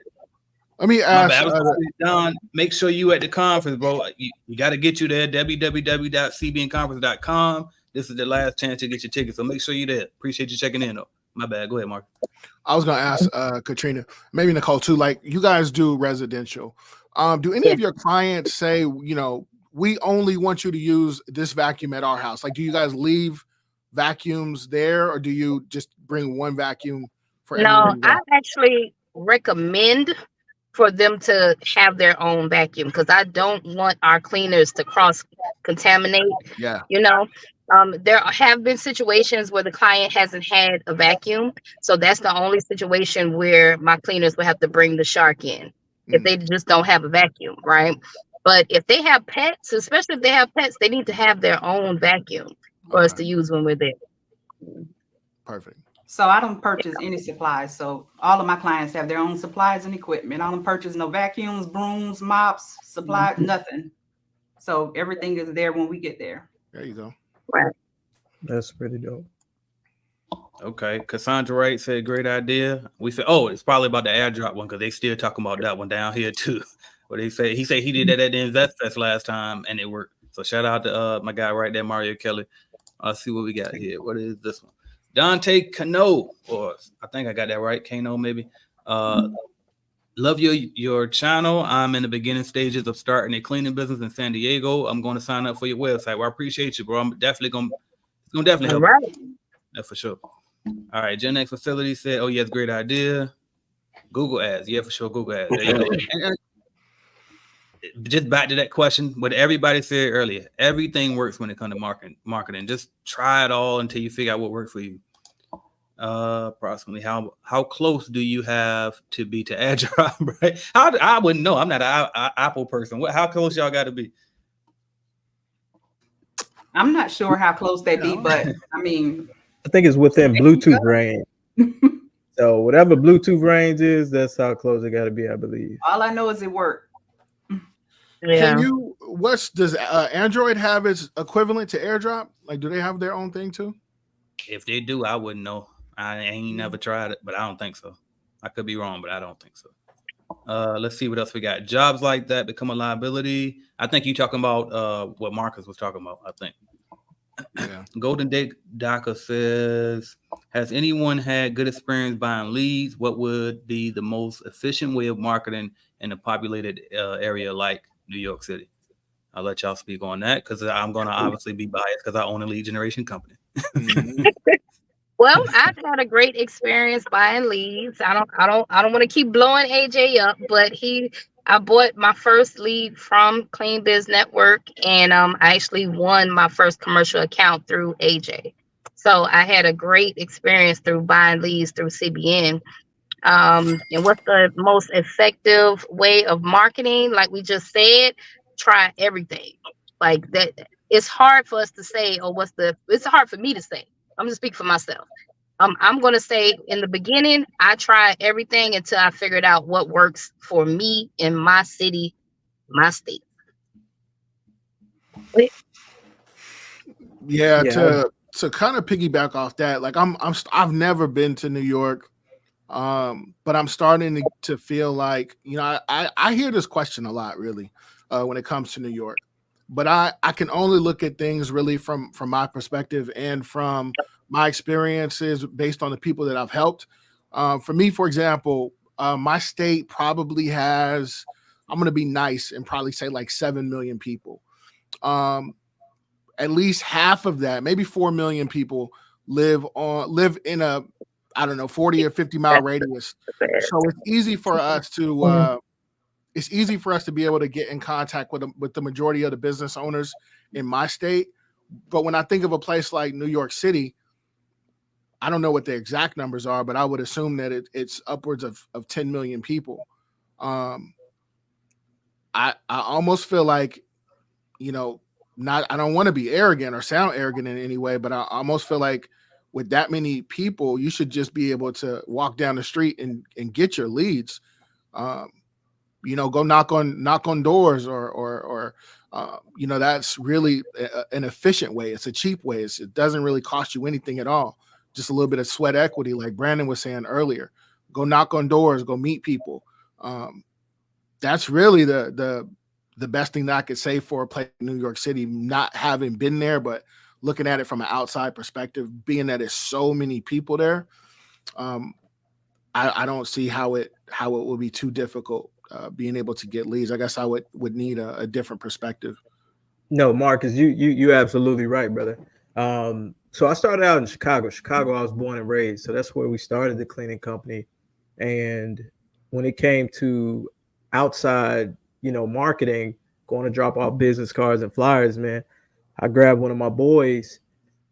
Let me ask Don. Make sure you at the conference, bro. You got to get you there. www.cbnconference.com. This is the last chance to get your ticket, so make sure you're there. Appreciate you checking in, though. My bad. Go ahead, Mark. I was going to ask Katrina, maybe Nicole too. Like you guys do residential. Do any of your clients say, you know, we only want you to use this vacuum at our house? Like, do you guys leave vacuums there, or do you just bring one vacuum for everyone? No, I actually recommend for them to have their own vacuum because I don't want our cleaners to cross-contaminate. Yeah. You know, there have been situations where the client hasn't had a vacuum. So that's the only situation where my cleaners will have to bring the shark in if they just don't have a vacuum, right? But if they have pets, especially if they have pets, they need to have their own vacuum for us to use when we're there. Perfect. So I don't purchase any supplies. So all of my clients have their own supplies and equipment. I don't purchase no vacuums, brooms, mops, supplies, nothing. So everything is there when we get there. There you go. Right. That's pretty dope. Okay. Cassandra Wright said, great idea. We said, oh, it's probably about the airdrop one because they still talking about that one down here too. But he said he did that at the Invest Fest last time and it worked. So shout out to my guy right there, Mario Kelly. Let's see what we got here. What is this one? Dante Cano, or I think I got that right. Cano, maybe. Love your channel. I'm in the beginning stages of starting a cleaning business in San Diego. I'm going to sign up for your website. Well, I appreciate you, bro. I'm definitely going to definitely help. Right. That's for sure. All right. Gen X Facility said, oh, yes, great idea. Google ads. Yeah, for sure. Google ads. There you go. And just back to that question, what everybody said earlier, everything works when it comes to marketing. Just try it all until you figure out what works for you. Approximately how close do you have to be to airdrop? Right? I wouldn't know. I'm not an Apple person. How close y'all got to be? I'm not sure how close they be, but I mean, I think it's within Bluetooth range. So whatever Bluetooth range is, that's how close it got to be, I believe. all I know is it worked. Yeah. Can you? Does Android have its equivalent to AirDrop? Like, do they have their own thing too? If they do, I wouldn't know. I ain't never tried it, but I don't think so. I could be wrong, but I don't think so. Let's see what else we got. Jobs like that become a liability. I think you're talking about what Marcus was talking about, I think. Yeah. Golden Date Docker says, has anyone had good experience buying leads? What would be the most efficient way of marketing in a populated area like New York City? I'll let y'all speak on that because I'm going to obviously be biased because I own a lead generation company. Well, I've had a great experience buying leads. I don't want to keep blowing AJ up, but I bought my first lead from Clean Biz Network, and I actually won my first commercial account through AJ. So I had a great experience through buying leads through CBN. And what's the most effective way of marketing? Like we just said, try everything. Like that, it's hard for us to say, or it's hard for me to say. I'm gonna speak for myself. I'm gonna say in the beginning, I tried everything until I figured out what works for me in my city, my state. Yeah, to kind of piggyback off that, like I've never been to New York, but I'm starting to feel like, you know, I hear this question a lot, really, when it comes to New York, but I can only look at things really from my perspective and from my experiences based on the people that I've helped. For me, for example, my state probably has, I'm going to be nice and probably say like 7 million people. At least half of that, maybe 4 million people live in a, I don't know, 40 or 50 mile radius. So it's easy for us to be able to get in contact with the majority of the business owners in my state. But when I think of a place like New York City, I don't know what the exact numbers are, but I would assume that it's upwards of 10 million people. I almost feel like, you know, I don't want to be arrogant or sound arrogant in any way, but I almost feel like with that many people, you should just be able to walk down the street and get your leads. You know, go knock on doors or you know, that's really an efficient way. It's a cheap way. It doesn't really cost you anything at all. Just a little bit of sweat equity, like Brandon was saying earlier. Go knock on doors, go meet people. That's really the best thing that I could say for a place in New York City, not having been there, but looking at it from an outside perspective, being that there's so many people there. I don't see how it will be too difficult being able to get leads. I guess I would need a different perspective. No, Marcus, you absolutely right, brother. So I started out in Chicago. I was born and raised. So that's where we started the cleaning company. And when it came to outside, you know, marketing, going to drop off business cards and flyers, man, I grabbed one of my boys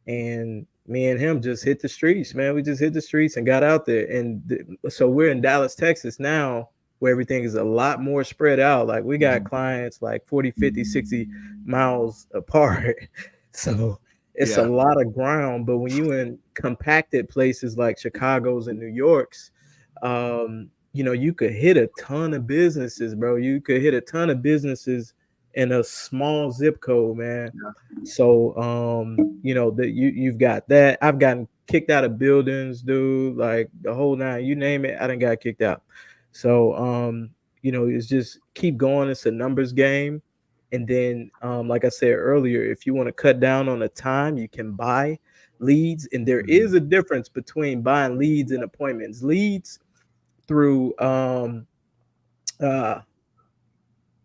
and me and him just hit the streets, man. We just hit the streets and got out there. And so we're in Dallas, Texas now, where everything is a lot more spread out. Like we got clients like 40, 50, 60 miles apart. So it's a lot of ground. But when you in compacted places like Chicago's and New York's, you know, you could hit a ton of businesses, bro. You could hit a ton of businesses in a small zip code, man. So you know, that you've got that. I've gotten kicked out of buildings, dude, like the whole nine, you name it, I done got kicked out. So you know, it's just keep going. It's a numbers game. And then like I said earlier, if you want to cut down on the time, you can buy leads. And there is a difference between buying leads and appointments. Leads through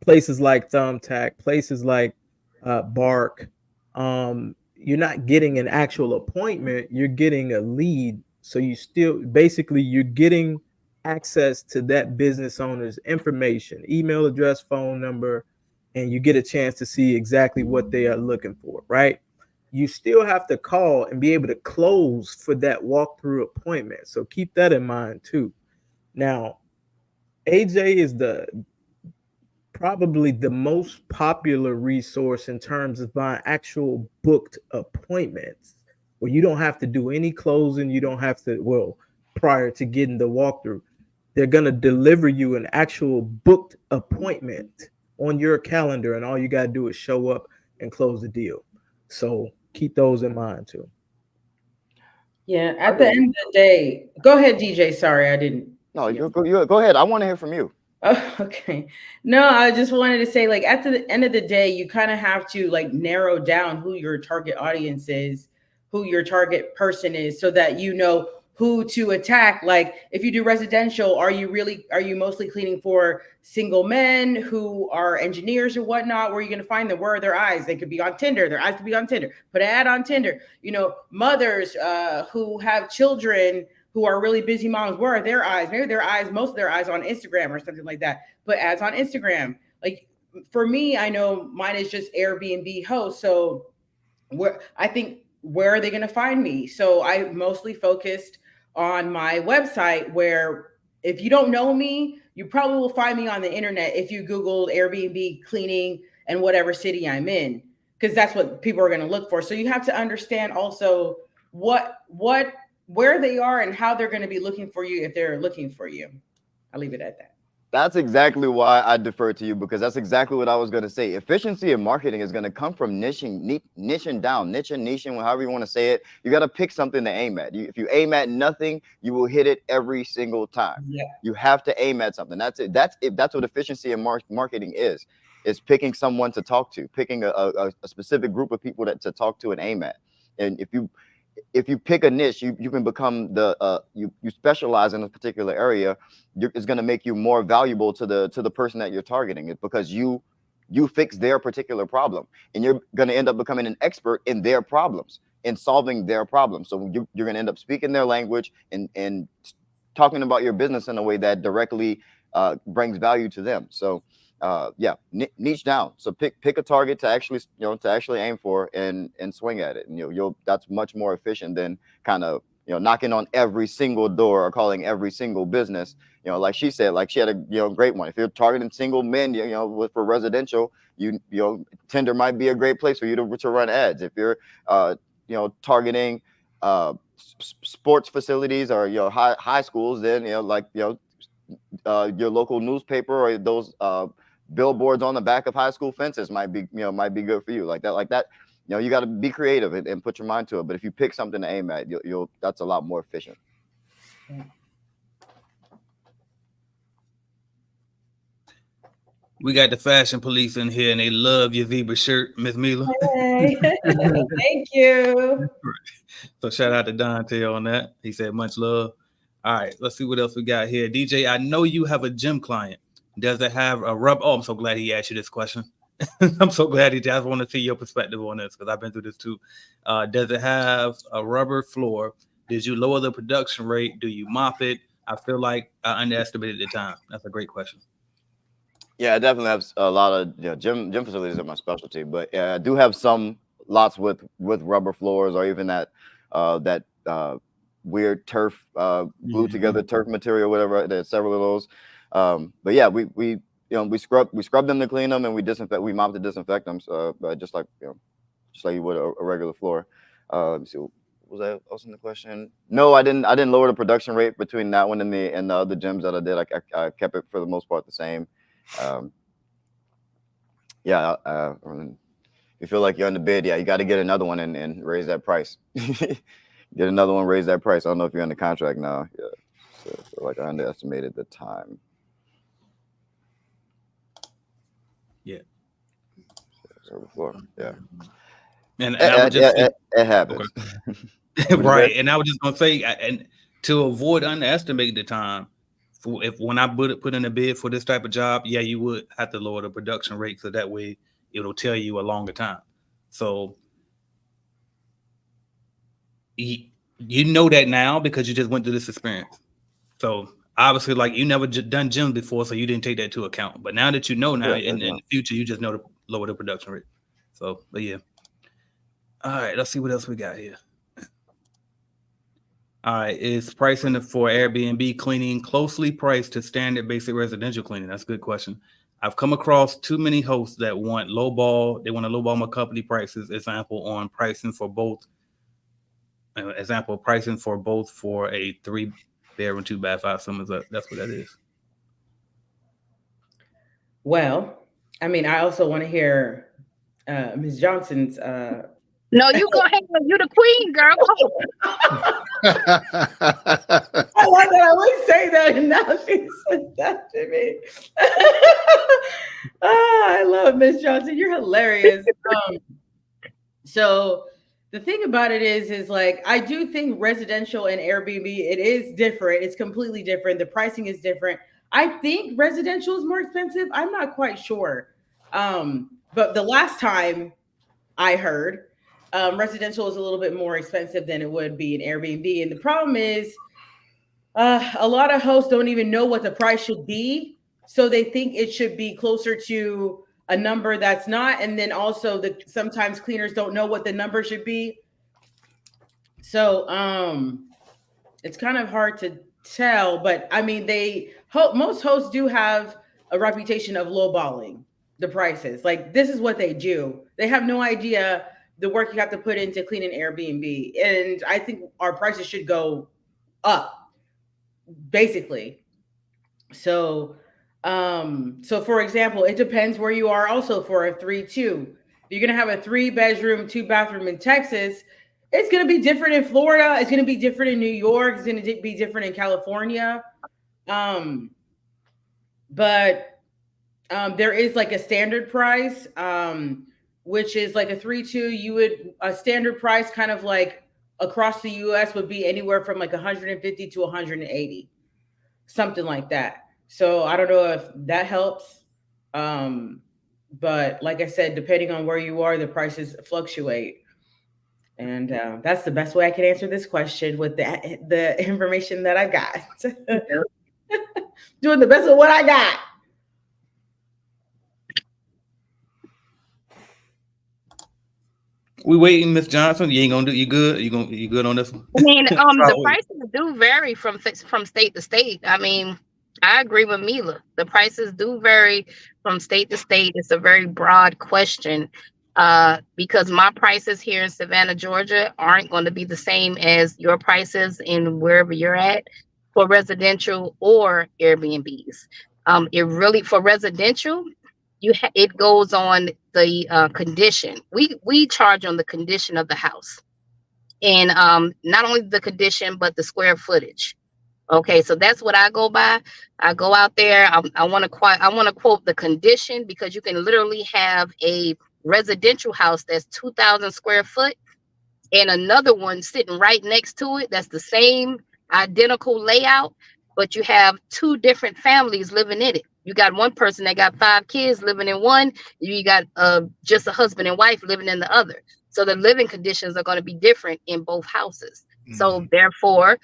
places like Thumbtack, places like Bark, you're not getting an actual appointment, you're getting a lead. So you still basically you're getting access to that business owner's information, email address, phone number, and you get a chance to see exactly what they are looking for, right? You still have to call and be able to close for that walkthrough appointment. So keep that in mind too. Now, AJ is probably the most popular resource in terms of buying actual booked appointments, where you don't have to do any closing. You don't have to, well, prior to getting the walkthrough, they're going to deliver you an actual booked appointment on your calendar, and all you got to do is show up and close the deal. So keep those in mind too. Yeah, at the end of the day, go ahead, DJ. Sorry, I didn't. No, you go ahead. I want to hear from you. Oh, okay. No, I just wanted to say, like, at the end of the day, you kind of have to like narrow down who your target audience is, who your target person is, so that you know who to attack. Like, if you do residential, are you mostly cleaning for single men who are engineers or whatnot? Where are you going to find them? Where are their eyes? They could be on Tinder. Their eyes could be on Tinder. Put an ad on Tinder. You know, mothers who have children who are really busy moms, where are their eyes? Maybe most of their eyes on Instagram or something like that. Put ads on Instagram. Like, for me, I know mine is just Airbnb host. So where are they going to find me? So I mostly focused on my website, where if you don't know me, you probably will find me on the internet if you Googled Airbnb cleaning and whatever city I'm in, because that's what people are going to look for. So you have to understand also where they are and how they're going to be looking for you if they're looking for you. I'll leave it at that. That's exactly why I defer to you, because that's exactly what I was going to say. Efficiency in marketing is going to come from niching down, niching, however you want to say it. You got to pick something to aim at. If you aim at nothing, you will hit it every single time. Yeah. You have to aim at something. That's it. That's what efficiency in marketing is. It's picking someone to talk to, picking a specific group of people to talk to and aim at. And if you pick a niche, you can become you specialize in a particular area. It's going to make you more valuable to the person that you're targeting. It's because you fix their particular problem, and you're going to end up becoming an expert in their problems and solving their problems. So you're going to end up speaking their language and talking about your business in a way that directly brings value to them. So yeah, niche down. So pick a target to actually aim for and swing at it. And that's much more efficient than kind of knocking on every single door or calling every single business. Like she said, like she had a great one. If you're targeting single men, for residential, Tinder might be a great place for you to run ads. If you're targeting sports facilities or high schools, then your local newspaper or those billboards on the back of high school fences might be good for you. Like that. You got to be creative and put your mind to it. But if you pick something to aim at, that's a lot more efficient. We got the fashion police in here, and they love your zebra shirt, Miss Mila. Hey. Thank you. So shout out to Dante on that. He said much love. All right, let's see what else we got here. DJ, I know you have a gym client. Does it have a rub? Oh, I'm so glad he asked you this question. I'm so glad he did. I want to see your perspective on this, because I've been through this too. Does it have a rubber floor? Did you lower the production rate? Do you mop it? I feel like I underestimated the time. That's a great question. Yeah, I definitely have a lot of gym facilities are my specialty, but yeah, I do have some lots with rubber floors, or even that weird turf glued together turf material, whatever. There's several of those. But yeah, we scrub them to clean them, and we mop to disinfect them. So just like you would a regular floor. Let me see. Was that else in the question? No, I didn't lower the production rate between that one and the other gyms that I did. I kept it for the most part the same. You feel like you're on the bid. Yeah, you got to get another one and raise that price. Get another one, raise that price. I don't know if you're under contract now. Yeah, so I feel like I underestimated the time. Yeah. So before, yeah. And I would just say, it happens. Okay. Right. And I was just gonna say, and to avoid underestimating the time, when I put in a bid for this type of job, yeah, you would have to lower the production rate, so that way it'll tell you a longer time. So you know that now because you just went through this experience. So obviously, like, you never done gym before, so you didn't take that into account. But now that you know in the future, you just know to lower the production rate. So, but yeah. All right, let's see what else we got here. All right, is pricing for Airbnb cleaning closely priced to standard basic residential cleaning? That's a good question. I've come across too many hosts that want lowball. They want to lowball my company prices. Example on pricing for both. Pricing for both for a 3-bedroom, 2-bath, 5 summers. That's what that is. Well, I mean, I also want to hear Ms. Johnson's. No, you go ahead. You the queen, girl. I like that. I would say that, and now she said that to me. I love Miss Johnson. You're hilarious. So the thing about it is like I do think residential and Airbnb, it is different. It's completely different. The pricing is different. I think residential is more expensive. I'm not quite sure. But the last time I heard, residential is a little bit more expensive than it would be in Airbnb. And the problem is a lot of hosts don't even know what the price should be. So they think it should be closer to a number that's not. And then also sometimes cleaners don't know what the number should be. So it's kind of hard to tell, but I mean, most hosts do have a reputation of lowballing the prices. Like this is what they do. They have no idea the work you have to put into cleaning Airbnb. And I think our prices should go up, basically. So for example, it depends where you are also for a 3-2. You're going to have a 3-bedroom, 2-bathroom in Texas. It's going to be different in Florida. It's going to be different in New York. It's going to be different in California. But there is like a standard price, which is like a 3-2. A standard price kind of like across the US would be anywhere from like 150 to 180, something like that. So I don't know if that helps. But like I said, depending on where you are, the prices fluctuate. And that's the best way I can answer this question with the information that I got. Doing the best with what I got. We waiting, Miss Johnson. You ain't gonna do. You good? You good on this one? I mean, the prices do vary from state to state. I mean, I agree with Mila. The prices do vary from state to state. It's a very broad question because my prices here in Savannah, Georgia, aren't going to be the same as your prices in wherever you're at for residential or Airbnbs. It really for residential. It goes on the condition. We charge on the condition of the house, and not only the condition but the square footage. Okay, so that's what I go by. I go out there. I want to quote the condition because you can literally have a residential house that's 2,000 square foot and another one sitting right next to it that's the same identical layout, but you have two different families living in it. You got one person that got 5 kids living in one. You got just a husband and wife living in the other. So the living conditions are going to be different in both houses. Mm-hmm. So therefore,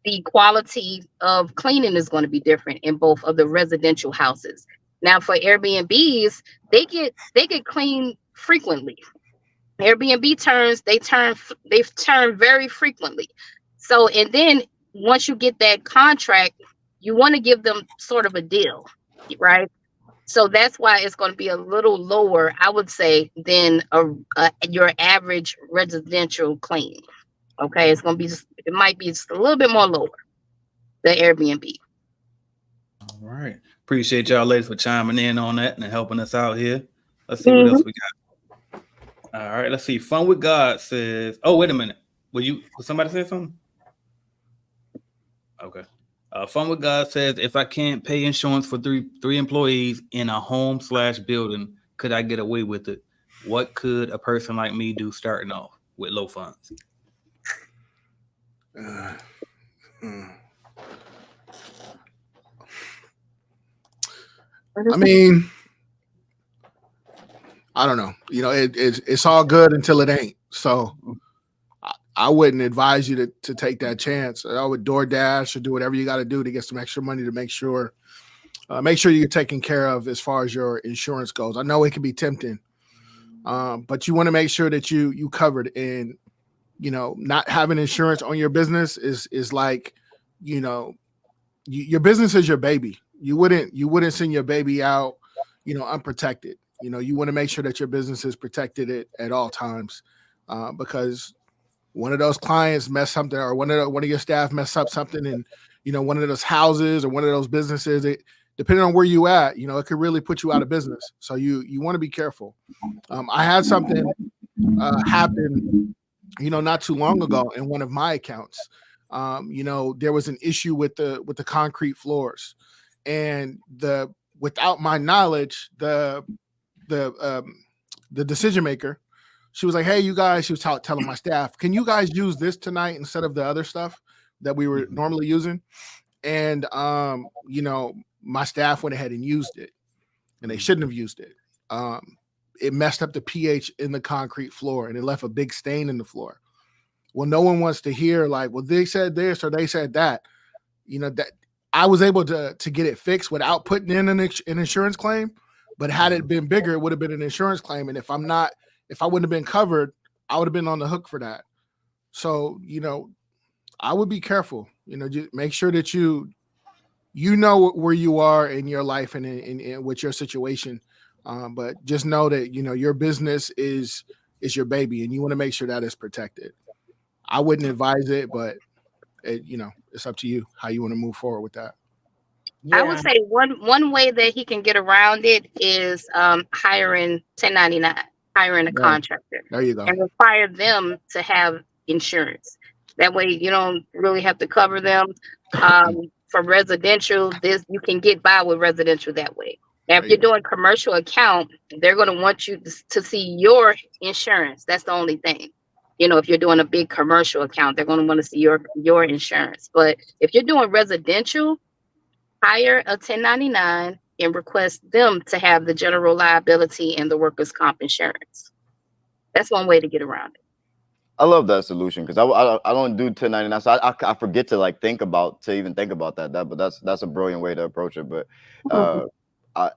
the quality of cleaning is going to be different in both of the residential houses. Now for Airbnbs, they get cleaned frequently. Airbnb turn very frequently. So, and then once you get that contract, you want to give them sort of a deal, right? So that's why it's going to be a little lower, I would say, than your average residential clean. Okay, it might be just a little bit more lower, the Airbnb. All right. Appreciate y'all ladies for chiming in on that and helping us out here. Let's see what else we got. All right, let's see. Fun with God says, oh, wait a minute. Will somebody say something? Okay. Fun with God says, if I can't pay insurance for three employees in a home/building, could I get away with it? What could a person like me do starting off with low funds? I mean, I don't know. It's all good until it ain't. So I wouldn't advise you to take that chance. I would DoorDash or do whatever you got to do to get some extra money to make sure you're taken care of as far as your insurance goes. I know it can be tempting, but you want to make sure that you covered. And not having insurance on your business is like, your business is your baby. You wouldn't send your baby out, unprotected. You want to make sure that your business is protected at all times, because one of those clients mess something, or one of your staff mess up something, and one of those houses or one of those businesses, depending on where you at, it could really put you out of business. So you want to be careful. I had something happen, not too long ago in one of my accounts. There was an issue with the concrete floors, and without my knowledge, the decision maker, she was like, "Hey, you guys," she was telling my staff, "Can you guys use this tonight instead of the other stuff that we were normally using?" And my staff went ahead and used it, and they shouldn't have used it. It messed up the pH in the concrete floor, and it left a big stain in the floor. Well, no one wants to hear like, well, they said this or they said that. That I was able to get it fixed without putting in an insurance claim. But had it been bigger, it would have been an insurance claim. And if I wouldn't have been covered, I would have been on the hook for that. So, I would be careful. Just make sure that you know where you are in your life and in with your situation. But just know that your business is your baby, and you want to make sure that it's protected. I wouldn't advise it, but it's up to you how you want to move forward with that. Yeah. I would say one way that he can get around it is hiring 1099, hiring a contractor. There you go. And require them to have insurance. That way you don't really have to cover them. For residential, you can get by with residential that way. Now, if you're doing commercial account, they're going to want you to see your insurance. That's the only thing. If you're doing a big commercial account, they're going to want to see your insurance. But if you're doing residential, hire a 1099 and request them to have the general liability and the workers' comp insurance. That's one way to get around it. I love that solution because I don't do 1099, so I forget to think about that. But that's a brilliant way to approach it. But I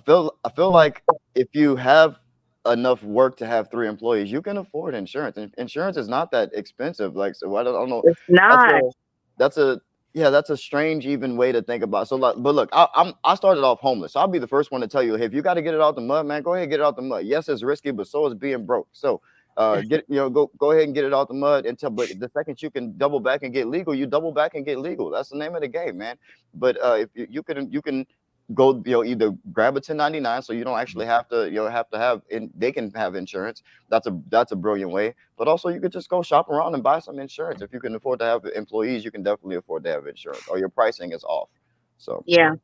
feel like if you have enough work to have 3 employees, you can afford insurance. And insurance is not that expensive. So I don't know. It's not. That's a strange even way to think about. So but look, I started off homeless, so I'll be the first one to tell you, hey, if you got to get it out the mud, man, go ahead and get it out the mud. Yes, it's risky, but so is being broke. So go ahead and get it out the mud but the second you can double back and get legal, you double back and get legal. That's the name of the game, man. But if you can go either grab a 1099 so you don't actually have to they can have insurance. That's a brilliant way. But also you could just go shop around and buy some insurance. If you can afford to have employees, you can definitely afford to have insurance, or your pricing is off. So yeah,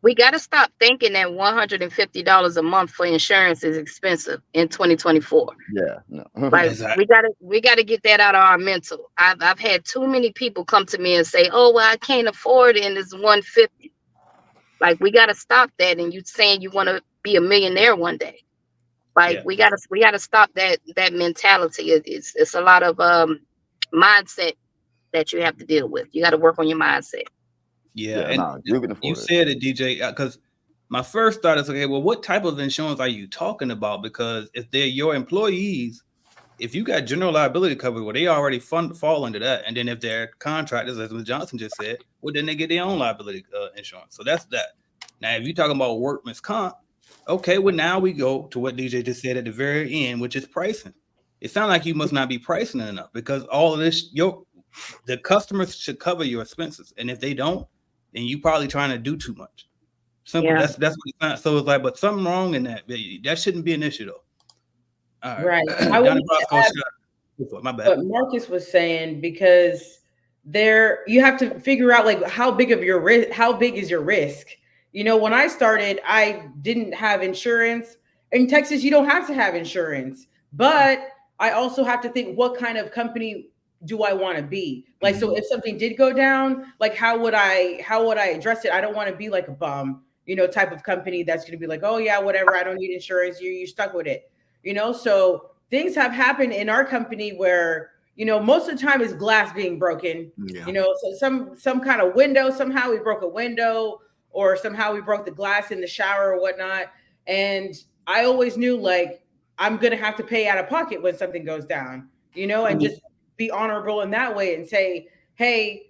we got to stop thinking that $150 a month for insurance is expensive in 2024. Yeah, no. Exactly. we got to get that out of our mental. I've had too many people come to me and say, "Oh, well, I can't afford it, and it's $150." We got to stop that. And you saying you want to be a millionaire one day. We got to stop that mentality. It's a lot of mindset that you have to deal with. You got to work on your mindset. Yeah, and you said it, DJ, because my first thought is, okay, well, what type of insurance are you talking about? Because if they're your employees, if you got general liability coverage, well, they already fall under that. And then if they're contractors, as Ms. Johnson just said, well, then they get their own liability insurance. So that's that. Now, if you're talking about workman's comp, okay, well, now we go to what DJ just said at the very end, which is pricing. It sounds like you must not be pricing it enough, because all of this, the customers should cover your expenses. And if they don't, then you probably trying to do too much. Simple. Yeah. That's what it sounds. So it's but something wrong in that. That shouldn't be an issue though. All right. I would my bad. What Marcus was saying, because you have to figure out how big is your risk. When I started, I didn't have insurance. In Texas, you don't have to have insurance, but I also have to think, what kind of company do I want to be? So if something did go down, how would I address it? I don't want to be like a bum, type of company that's going to be like, oh yeah, whatever, I don't need insurance. You're stuck with it, so things have happened in our company where, most of the time it's glass being broken, so some kind of window, somehow we broke a window, or somehow we broke the glass in the shower or whatnot. And I always knew I'm going to have to pay out of pocket when something goes down, and just be honorable in that way and say, hey,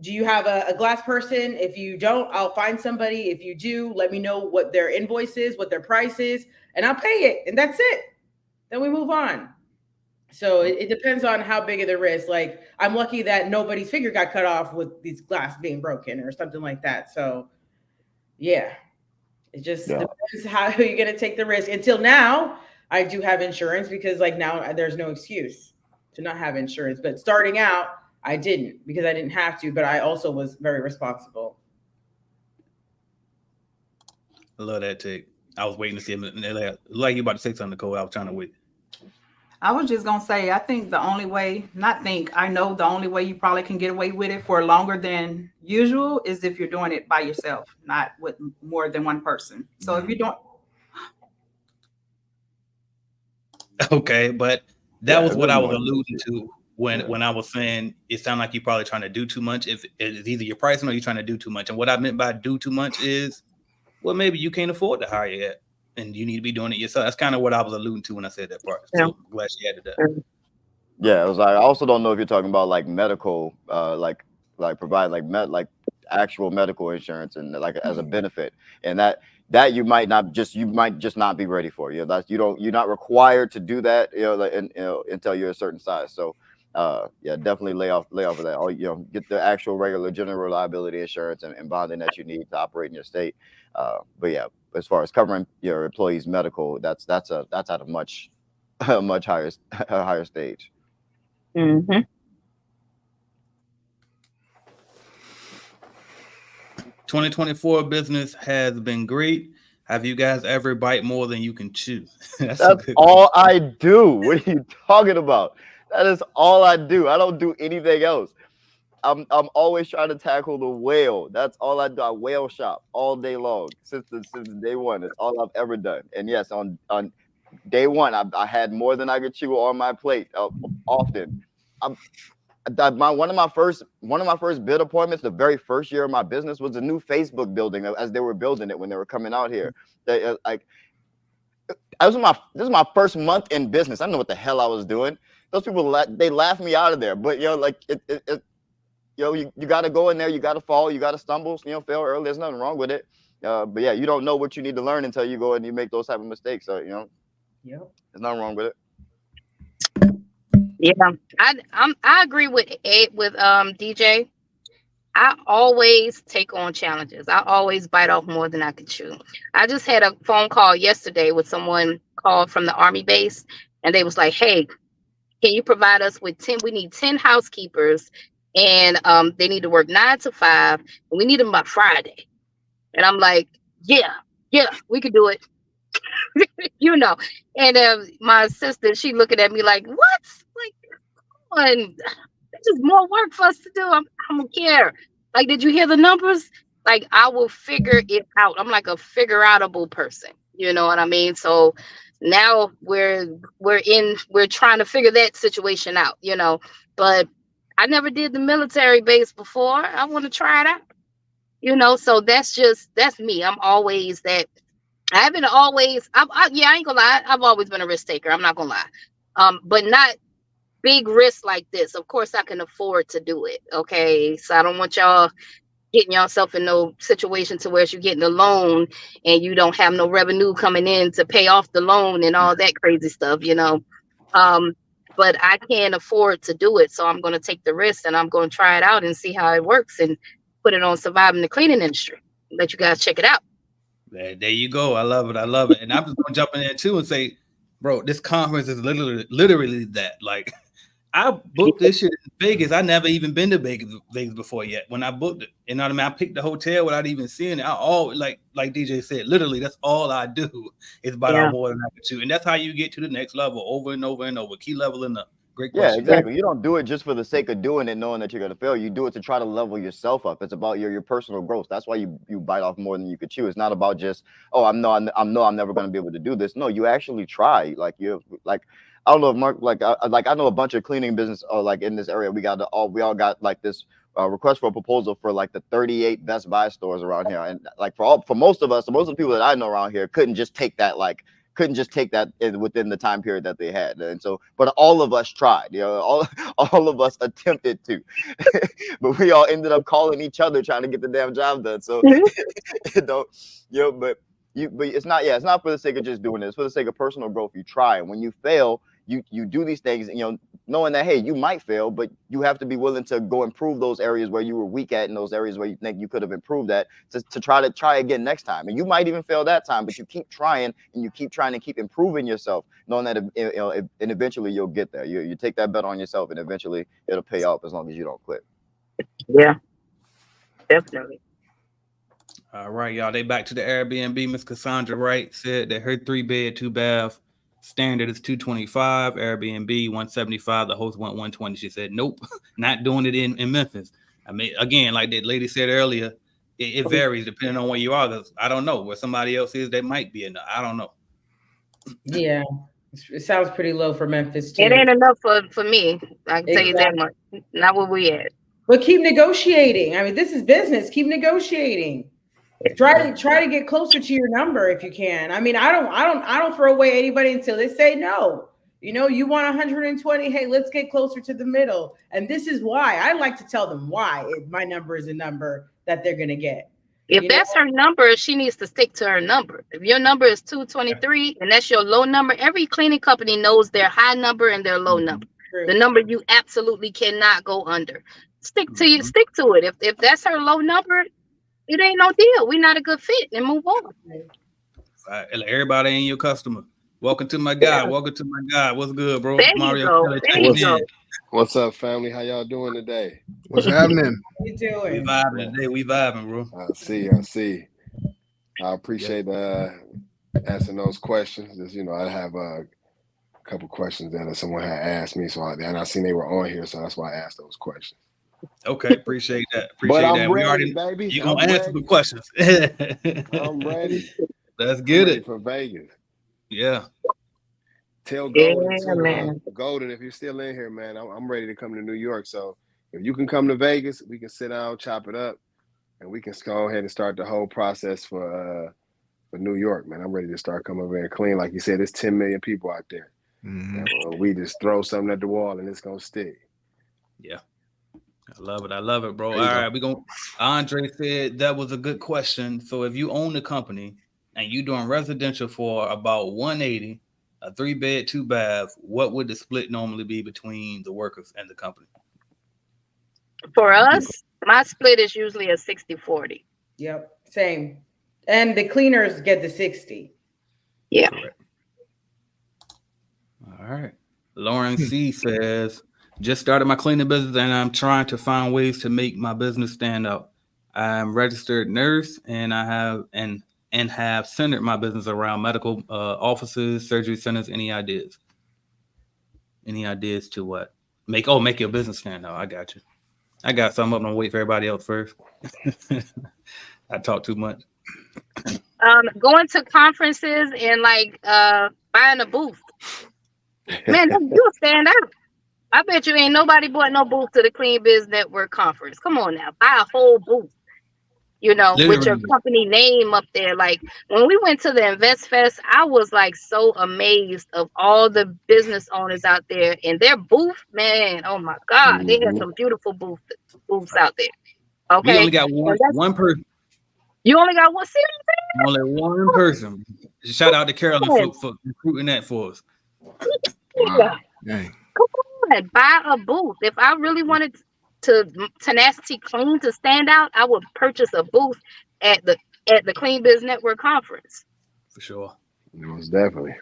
do you have a glass person? If you don't, I'll find somebody. If you do, let me know what their invoice is, what their price is, and I'll pay it. And that's it. Then we move on. So it depends on how big of the risk. Like, I'm lucky that nobody's finger got cut off with these glass being broken or something like that. So yeah, it just depends how you're gonna take the risk. Until now, I do have insurance because like now there's no excuse to not have insurance. But starting out, I didn't because I didn't have to, but I also was very responsible. I love that take. I was waiting to see him. Like you about to say something, Nicole. I was trying to wait. I was just gonna say, I think the only way, I know the only way you probably can get away with it for longer than usual is if you're doing it by yourself, not with more than one person. So if you don't, okay, but that was what I was alluding to when I was saying it sounded like you're probably trying to do too much. If it's either your pricing or you're trying to do too much, and what I meant by do too much is, well, maybe you can't afford to hire yet, and you need to be doing it yourself. That's kind of what I was alluding to when I said that part. So I'm glad she added that. Yeah, it was like I also don't know if you're talking about like medical, like provide like actual medical insurance and like as a benefit, and that you might just not be ready for. You know, you're not required to do that. You know, like, until you're a certain size. So, yeah, definitely lay off of that. Or, get the actual regular general liability insurance and bonding that you need to operate in your state. But yeah, as far as covering your employees' medical, that's at a much much higher stage. Mm-hmm. 2024 business has been great. Have you guys ever bite more than you can chew? That's all I do. What are you talking about? That is all I do. I don't do anything else. I'm always trying to tackle the whale. That's all I do. I whale shop all day long since day one. It's all I've ever done. And yes, on day one, I had more than I could chew on my plate often. One of my first bid appointments, the very first year of my business, was the new Facebook building as they were building it when they were coming out here. This is my first month in business. I don't know what the hell I was doing. Those people they laughed me out of there. But like you got to go in there. You got to fall. You got to stumble. Fail early. There's nothing wrong with it. But yeah, you don't know what you need to learn until you go and you make those type of mistakes. So there's nothing wrong with it. Yeah, I agree with DJ. I always take on challenges. I always bite off more than I can chew. I just had a phone call yesterday with someone called from the Army base, and they was like, "Hey, can you provide us with 10? We need 10 housekeepers, and they need to work 9 to 5, and we need them by Friday." And I'm like, "Yeah, we could do it." And my assistant, she looking at me like, "What? Like, this is more work for us to do. I don't care. Like, did you hear the numbers? Like, I will figure it out. I'm like a figure outable person. You know what I mean? So now we're trying to figure that situation out, but I never did the military base before. I want to try it out, so that's me. I'm always that. I haven't always, I ain't gonna lie. I've always been a risk taker. I'm not gonna lie. But not big risks like this. Of course, I can afford to do it. Okay. So I don't want y'all getting yourself in no situation to where you're getting a loan and you don't have no revenue coming in to pay off the loan and all that crazy stuff, but I can't afford to do it. So I'm going to take the risk and I'm going to try it out and see how it works and put it on Surviving the Cleaning Industry. Let you guys check it out. There you go. I love it. And I'm just going to jump in there too and say, bro, this conference is literally that. Like, I booked this shit in Vegas. I never even been to Vegas before yet. When I booked it, you know what I mean? I picked the hotel without even seeing it. I always, like DJ said, literally, that's all I do is bite off more than I can chew. And that's how you get to the next level over and over and over. Keep leveling up. Great question. Yeah, exactly. You don't do it just for the sake of doing it, knowing that you're going to fail. You do it to try to level yourself up. It's about your personal growth. That's why you bite off more than you could chew. It's not about just, I'm never going to be able to do this. No, you actually try. I don't know if Mark, I know a bunch of cleaning business like in this area. We all got like this request for a proposal for like the 38 Best Buy stores around here. And like for most of us, most of the people that I know around here couldn't just take that couldn't just take that within the time period that they had. And so, but all of us tried, all of us attempted to, but we all ended up calling each other trying to get the damn job done. So, but it's not for the sake of just doing it. It's for the sake of personal growth. You try, and when you fail, you do these things, knowing that, hey, you might fail, but you have to be willing to go improve those areas where you were weak at, and those areas where you think you could have improved at, to try again next time. And you might even fail that time, but you keep trying, and you keep trying to keep improving yourself, knowing that and eventually you'll get there. You take that bet on yourself, and eventually it'll pay off as long as you don't quit. Yeah, definitely. All right, y'all. They back to the Airbnb. Miss Cassandra Wright said that her 3-bed, 2-bath standard is $225. Airbnb $175. The host went $120. She said, nope, not doing it in Memphis. I mean, again, like that lady said earlier, it varies depending on where you are. I don't know where somebody else is. They might be enough. I don't know. Yeah, it sounds pretty low for Memphis too. It ain't enough for me. I can tell you that much. Not where we at. But keep negotiating. I mean, this is business. Keep negotiating. Try to get closer to your number if you can. I mean, I don't throw away anybody until they say no. You want 120. Hey, let's get closer to the middle. And this is why I like to tell them why my number is a number that they're going to get. If that's her number, she needs to stick to her number. If your number is 223 and that's your low number, every cleaning company knows their high number and their low number. True. The number you absolutely cannot go under. Stick to it. If that's her low number, it ain't no deal. We're not a good fit, and move on. Everybody ain't your customer. Welcome to my guy. Yeah. Welcome to my guy. What's good, bro? There Mario. You go. What's up, family? How y'all doing today? What's happening? What you doing? We vibing today. We vibing, bro. I see. I appreciate answering those questions. Just, I have a couple questions that someone had asked me, and I seen they were on here, so that's why I asked those questions. Okay, appreciate that. But I'm ready, baby. You gonna answer the questions? I'm ready. Let's get it for Vegas. Yeah. Tell Golden, if you're still in here, man, I'm ready to come to New York. So if you can come to Vegas, we can sit down, chop it up, and we can go ahead and start the whole process for New York, man. I'm ready to start coming over and clean. Like you said, there's 10 million people out there. And we just throw something at the wall and it's gonna stick. Yeah. I love it, bro. All right, Andre said that was a good question. So if you own the company and you're doing residential for about 180, a 3-bed, 2-bath, what would the split normally be between the workers and the company? For us, my split is usually a 60-40. Yep, same. And the cleaners get the 60. Yeah. Correct. All right. Lauren C says, just started my cleaning business and I'm trying to find ways to make my business stand out. I'm a registered nurse and I have centered my business around medical offices, surgery centers. Any ideas? Any ideas to what? Make your business stand out. I got you. I got some up. I'm gonna wait for everybody else first. I talk too much. Going to conferences and buying a booth. Man, you'll stand out. I bet you ain't nobody bought no booth to the Clean Biz Network conference. Come on now, buy a whole booth. Literally. With your company name up there. Like when we went to the Invest Fest, I was so amazed of all the business owners out there and their booth, man. Oh my God, they had some beautiful booths out there. Okay, we only got one person. You only got one? Only one person. Shout out to Carolyn for recruiting that for us. Wow. Dang. Come on, buy a booth. If I really wanted Tenacity Clean to stand out, I would purchase a booth at the Clean Biz Network conference. For sure. Most definitely.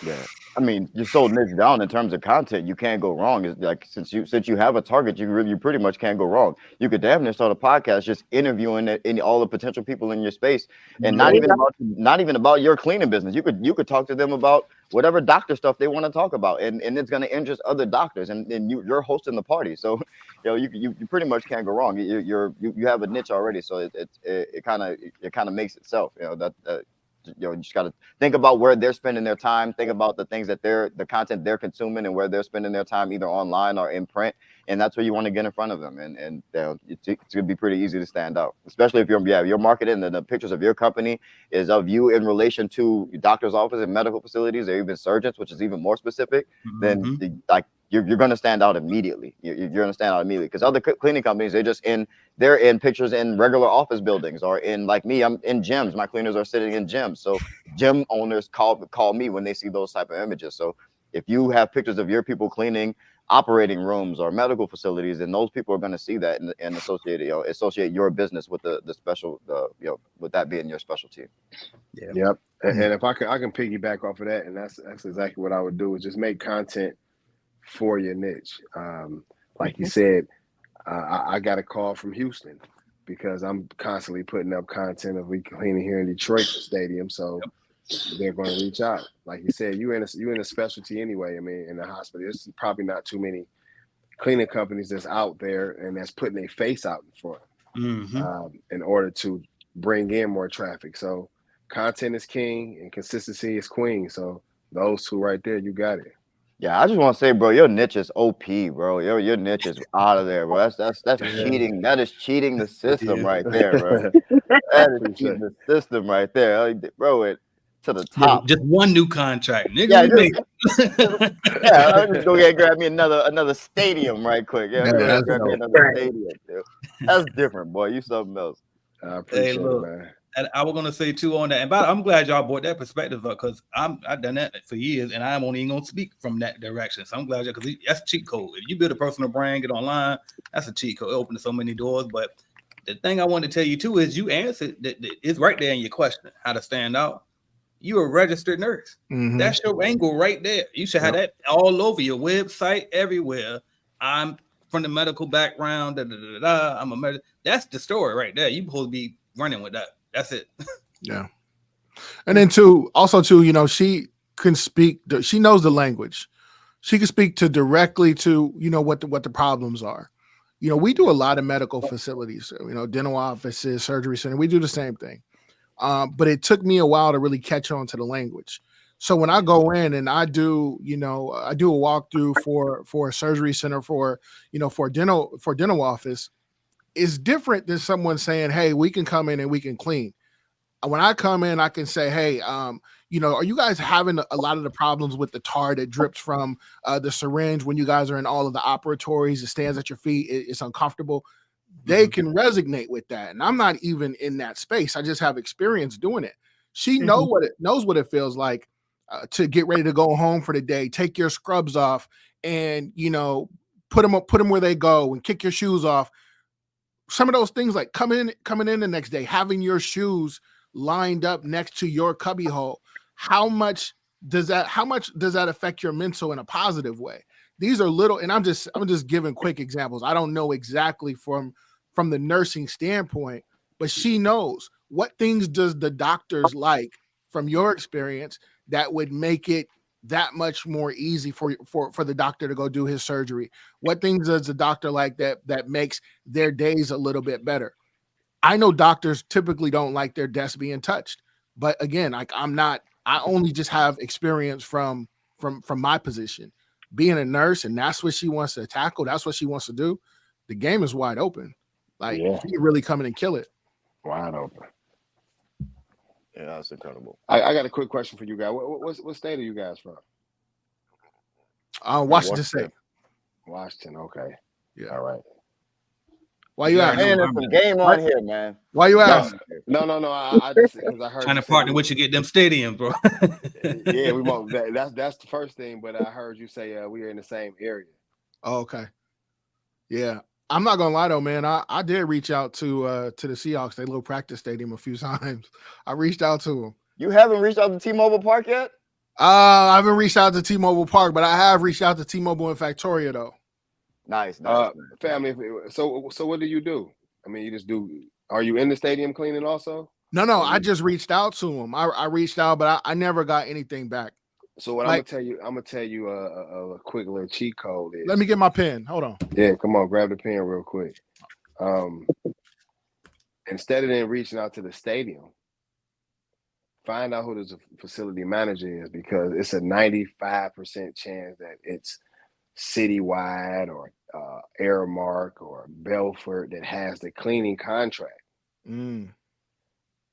Yeah. I mean, you're so niched down in terms of content, you can't go wrong. It's like since you have a target, you pretty much can't go wrong. You could definitely start a podcast just interviewing all the potential people in your space, and not even about your cleaning business. You could talk to them about whatever doctor stuff they want to talk about, and it's going to interest other doctors, and you're hosting the party. So you pretty much can't go wrong. You have a niche already, so it kind of makes itself. you just got to think about where they're spending their time. Think about the things that the content they're consuming and where they're spending their time, either online or in print. And that's where you want to get in front of them. And it's going to be pretty easy to stand out, especially if you're marketing and the pictures of your company is of you in relation to doctor's office and medical facilities, or even surgeons, which is even more specific. Then you're going to stand out immediately. You're going to stand out immediately, because other cleaning companies, they're in pictures in regular office buildings, or in, like me, I'm in gyms. My cleaners are sitting in gyms. So gym owners call me when they see those type of images. So if you have pictures of your people cleaning operating rooms or medical facilities, then those people are going to see that and associate your business with the special, with that being your specialty. Yeah. Yep. And if I can piggyback off of that, and that's exactly what I would do, is just make content for your niche. Like you said, I got a call from Houston because I'm constantly putting up content of we cleaning here in Detroit Stadium. So they're going to reach out. Like you said, you in a specialty anyway. I mean, in the hospital, there's probably not too many cleaning companies that's out there and that's putting their face out in front in order to bring in more traffic. So content is king and consistency is queen. So those two right there, you got it. Yeah, I just want to say, bro, your niche is OP, bro. Your niche is out of there, bro. That's cheating. That is cheating the system right there, bro. That is cheating the system right there, bro. It to the top. Yeah, just one new contract, nigga. Yeah, I'm just go grab me another stadium right quick. Yeah, grab me another stadium. Dude. That's different, boy. You something else. I appreciate it, man. And I was gonna say too on that, and I'm glad y'all brought that perspective up, because I've done that for years, and I'm only gonna speak from that direction. So I'm glad because that's a cheat code. If you build a personal brand, get online, that's a cheat code. It opens so many doors. But the thing I want to tell you too is you answered that it's right there in your question, how to stand out. You're a registered nurse. That's your angle right there. You should have that all over your website, everywhere. I'm from the medical background. I'm a medical. That's the story right there. You supposed to be running with that. That's it. Yeah. And then also she can speak. She knows the language. She can speak directly to what the problems are. We do a lot of medical facilities. Dental offices, surgery center. We do the same thing. But it took me a while to really catch on to the language. So when I go in and I do a walkthrough for a surgery center, for dental office, it's different than someone saying, hey, we can come in and we can clean. When I come in, I can say, hey, are you guys having a lot of the problems with the tar that drips from the syringe when you guys are in all of the operatories? It stands at your feet. It's uncomfortable. They can resonate with that. And I'm not even in that space. I just have experience doing it. She knows what it feels like to get ready to go home for the day, take your scrubs off and, put them where they go and kick your shoes off. Some of those things, like coming in the next day, having your shoes lined up next to your cubby hole. How much does that affect your mental in a positive way? These are little, and I'm just giving quick examples. I don't know exactly from the nursing standpoint, but she knows what things does the doctors like from your experience that would make it that much more easy for the doctor to go do his surgery. What things does the doctor like that makes their days a little bit better? I know doctors typically don't like their desk being touched, but again, like I only just have experience from my position. Being a nurse, and that's what she wants to tackle. That's what she wants to do. The game is wide open. Like she can really come in and kill it. Wide open. Yeah, that's incredible. I got a quick question for you guys. What state are you guys from? Washington State. Washington, okay. Yeah. All right. Why you asking? Man, there's some game on here, man. Why you asking? No. I just because I heard trying to partner with you, get them stadiums, bro. Yeah, we won't. That's the first thing. But I heard you say we are in the same area. Oh, okay. Yeah. I'm not gonna lie though, man. I did reach out to the Seahawks, their little practice stadium, a few times. I reached out to them. You haven't reached out to T-Mobile Park yet? I haven't reached out to T-Mobile Park, but I have reached out to T-Mobile in Factoria though. Nice. Family. So what do you do? I mean, you just do. Are you in the stadium cleaning also? No. I just reached out to them. I reached out, but I never got anything back. So what I'm gonna tell you a quick little cheat code is. Let me get my pen. Hold on. Yeah, come on, grab the pen real quick. Instead of then reaching out to the stadium, find out who the facility manager is, because it's a 95% chance that it's Citywide or Airmark or Belfort that has the cleaning contract. And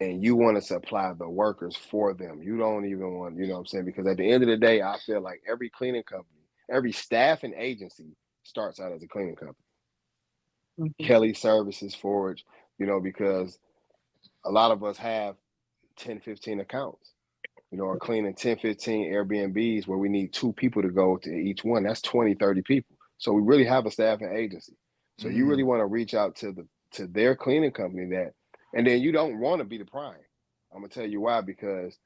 you want to supply the workers for them. You don't even want, you know what I'm saying? Because at the end of the day, I feel like every cleaning company, every staffing agency starts out as a cleaning company. Kelly Services, Forge, you know, because a lot of us have 10, 15 accounts, you know, or cleaning 10, 15 Airbnbs where we need 2 people to go to each one. That's 20, 30 people. So we really have a staffing agency. So you really want to reach out to their cleaning company and then you don't want to be the prime. I'm gonna tell you why, because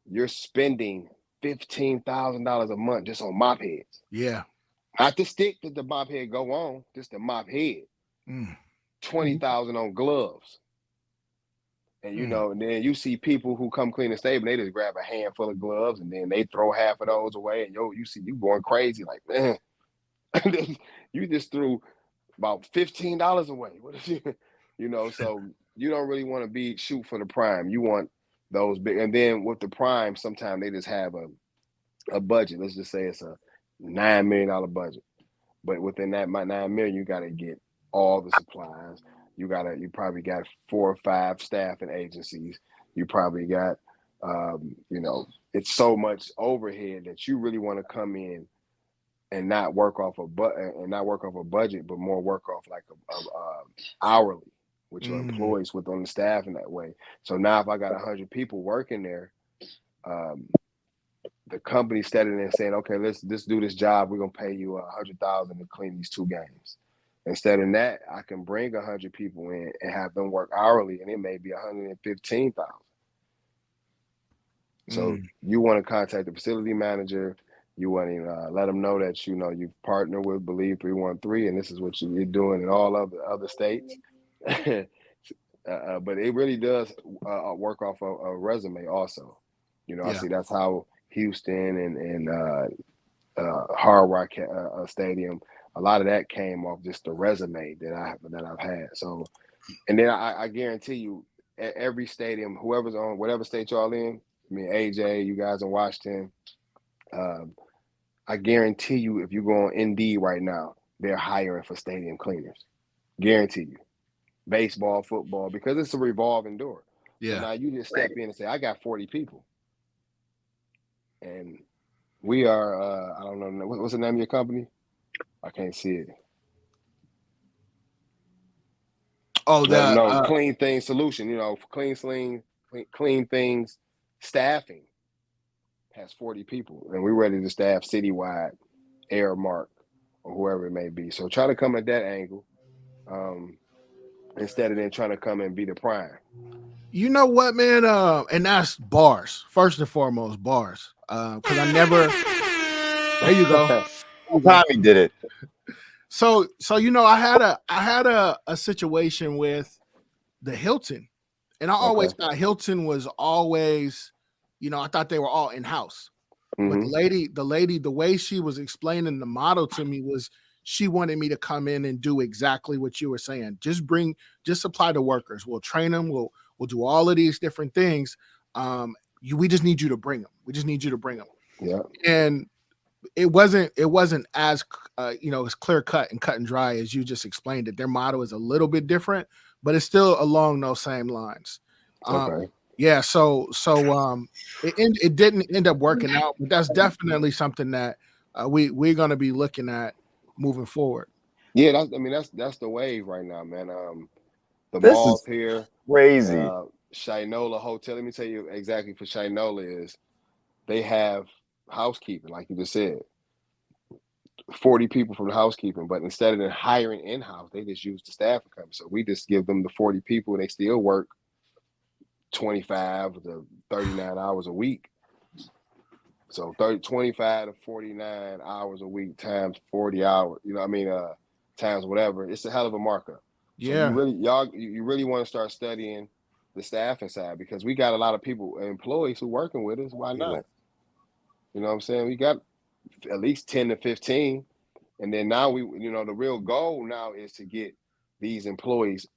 you're spending $15,000 a month just on mop heads. Yeah. Not the stick that the mop head go on, just the mop head. 20,000 on gloves. And you know, and then you see people who come clean the stable, they just grab a handful of gloves and then they throw half of those away. And you see you going crazy, like, man, you just threw about $15 away. What is you know, so you don't really want to shoot for the prime. You want those big, and then with the prime, sometimes they just have a budget. Let's just say it's a $9 million budget. But within that $9 million, you gotta get all the supplies. You probably got 4 or 5 staffing agencies. You probably got, you know, it's so much overhead that you really want to come in and not work off a budget, but more work off like a hourly with your employees, with on the staff in that way. So now if I got 100 people working there, the company standing there and saying, okay, let's do this job. We're gonna pay you $100,000 to clean these 2 games. Instead of that, I can bring 100 people in and have them work hourly, and it may be $115,000. So you want to contact the facility manager. You want to let them know that, you know, you partner with Believe 313, and this is what you're doing in all of the other states. But it really does work off a resume also. You know, I see that's how Houston and Hard Rock Stadium, a lot of that came off just the resume that I've had. So, and then I guarantee you, at every stadium, whoever's on whatever state y'all in, I mean, AJ, you guys in Washington, I guarantee you, if you go on Indeed right now, they're hiring for stadium cleaners. Guarantee you. Baseball, football, because it's a revolving door. Yeah. So now you just step in and say, I got 40 people. And we are, I don't know, what's the name of your company? I can't see it. Oh, Clean Things Solution, you know, Clean Things Staffing has 40 people, and we're ready to staff Citywide, Airmark, or whoever it may be. So try to come at that angle instead of then trying to come and be the prime. You know what, man? And that's bars. First and foremost, bars. Because I never. There you go. Tommy did it. So you know, I had a situation with the Hilton, and I always thought Hilton was always, you know, I thought they were all in house. But the lady, the way she was explaining the model to me was, she wanted me to come in and do exactly what you were saying. Just supply the workers. We'll train them. We'll do all of these different things. We just need you to bring them. We just need you to bring them. Yeah. And it wasn't as you know, as clear cut and dry as you just explained it. Their model is a little bit different, but it's still along those same lines. Yeah. So it didn't end up working out, but that's definitely something that we're going to be looking at moving forward. Yeah, that's the wave right now, man. The malls here, crazy. Shinola Hotel. Let me tell you exactly for Shinola is they have housekeeping, like you just said, 40 people from the housekeeping, but instead of hiring in-house, they just use the staffing company. So we just give them the 40 people, and they still work 25 to 39 hours a week. So 25 to 49 hours a week times 40 hours, you know what I mean, times whatever. It's a hell of a markup. Yeah. So you really want to start studying the staffing side, because we got a lot of people, employees who working with us. Why not? You know what I'm saying? We got at least 10 to 15. And then now the real goal now is to get these employees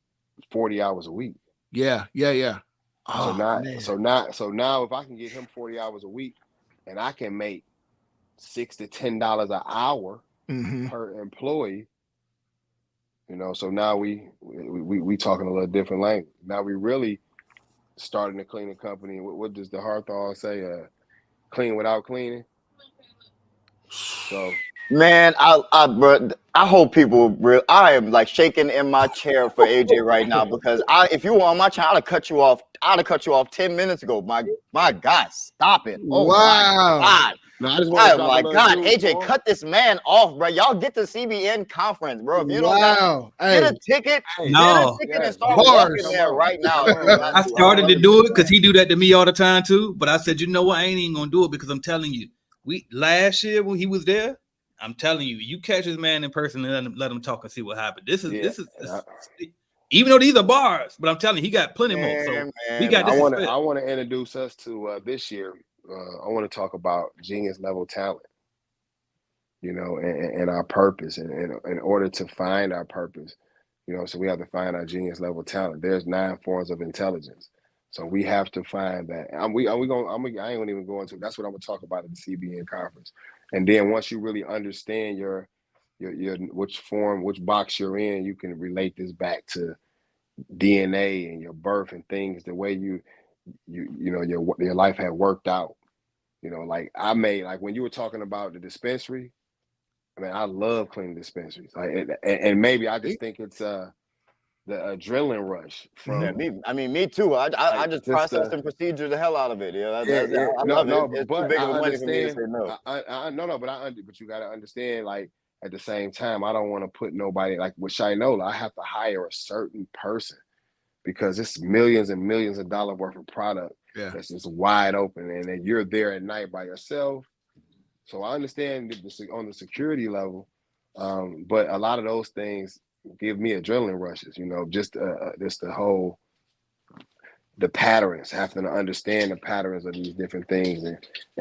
40 hours a week. Yeah. 100%. So now if I can get him 40 hours a week and I can make $6 to $10 an hour per employee, you know, so now we talking a little different language. Now we really starting a cleaning company. What does the Hawthorne say? Clean without cleaning. So man, I hope people I am like shaking in my chair for AJ right now, because if you were on my channel, I'd have cut you off. 10 minutes ago. My God, stop it! Oh my God! No, I just want to my God, AJ, cut this man off, bro. Y'all get to CBN conference, bro. If you don't get a ticket, and start walking there right now. I started to do it because he do that to me all the time too. But I said, you know what? I ain't even gonna do it because I'm telling you, last year when he was there, I'm telling you, you catch this man in person and let him talk and see what happened. This is even though these are bars, but I'm telling you, he got plenty more. So we got this. I want to introduce us to this year. I want to talk about genius level talent, you know, and our purpose. And in order to find our purpose, you know, so we have to find our genius level talent. There's 9 forms of intelligence. So we have to find that. I ain't gonna even go into it. That's what I'm gonna talk about at the CBN conference. And then once you really understand your which box you're in, you can relate this back to DNA and your birth and things, the way you know your life had worked out. You know, like when you were talking about the dispensary, I mean, I love cleaning dispensaries. Like, and maybe I just think it's the adrenaline rush from. Me too. I just process and procedure the hell out of it. I love it. It's too big of money for me to say no. But you got to understand, like, at the same time, I don't want to put nobody, like with Shinola, I have to hire a certain person because it's millions and millions of dollars worth of product that's just wide open, and then you're there at night by yourself. So I understand on the security level, but a lot of those things give me adrenaline rushes, you know, just the patterns, having to understand the patterns of these different things.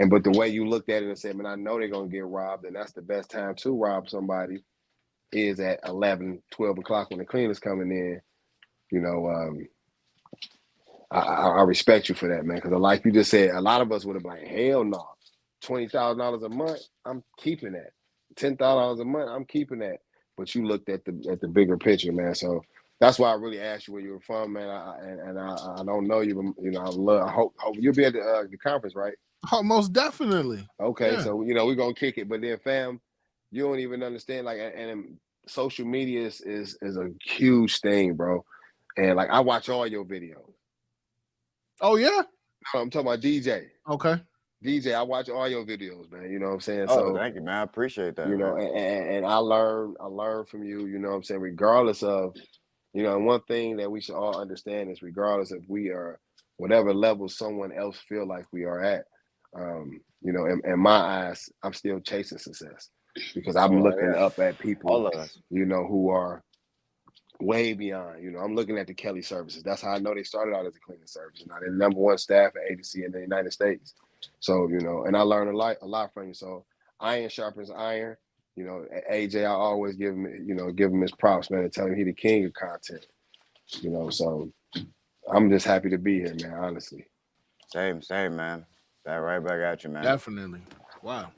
But the way you looked at it and said, man, I know they're going to get robbed, and that's the best time to rob somebody is at 11, 12 o'clock when the cleaner's coming in. You know, I respect you for that, man, because like you just said, a lot of us would have been like, hell no, $20,000 a month, I'm keeping that. $10,000 a month, I'm keeping that. But you looked at the bigger picture, man. So that's why I really asked you where you were from, man. I don't know you, but you know, I hope you'll be at the conference, right? Oh, most definitely. Okay, so you know we're gonna kick it, but then, fam, you don't even understand. Like, and social media is a huge thing, bro. And like, I watch all your videos. Oh yeah. No, I'm talking about DJ. Okay. DJ, I watch all your videos, man. You know what I'm saying? Oh, thank you, man. I appreciate that. You know, and I learn from you. You know what I'm saying? Regardless of, you know, and one thing that we should all understand is, regardless if we are whatever level someone else feel like we are at, you know, in my eyes, I'm still chasing success because I'm looking up at people, you know, who are way beyond. You know, I'm looking at the Kelly services. That's how I know they started out as a cleaning service. You know, they're the #1 staffing agency in the United States. So, you know, and I learned a lot from you. So iron sharpens iron. You know, AJ, I always give him his props, man, and tell him he the king of content. You know, so I'm just happy to be here, man, honestly. Same, man. That right back at you, man. Definitely. Wow.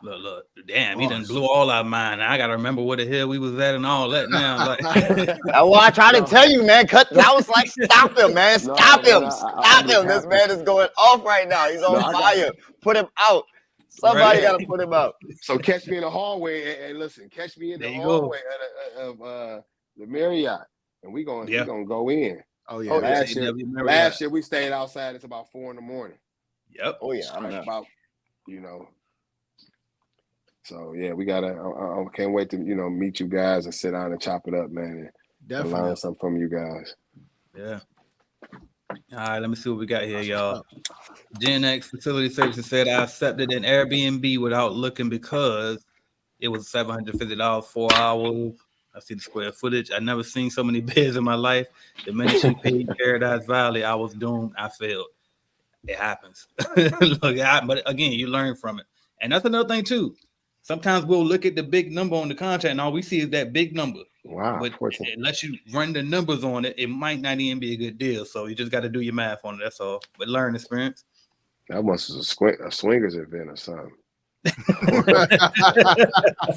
Look, damn, he done blew all our mind. I gotta remember where the hell we was at and all that now. Like, well, I tried to tell you, man. I was like, stop him, man. Stop him. This man is going off right now. He's on fire. Put him out. Somebody got to put him out. So catch me in the hallway and listen. Catch me in the hallway of the Marriott, and we gonna go in. Oh yeah. Last year we stayed outside. It's about 4 a.m. Yep. Oh yeah. I'm about, you know. So yeah, we gotta. I can't wait to meet you guys and sit down and chop it up, man, and learn something from you guys. Yeah. All right, let me see what we got here, y'all. Gen X Facility Services said I accepted an Airbnb without looking because it was $750 4 hours. I see the square footage. I never seen so many beds in my life. The minute she paid Paradise Valley, I was doomed. I failed. It happens. But again, you learn from it, and that's another thing too. Sometimes we'll look at the big number on the contract and all we see is that big number. Wow. But unless you run the numbers on it, it might not even be a good deal. So you just got to do your math on it. That's all. But learn experience. That must be a swingers event or something.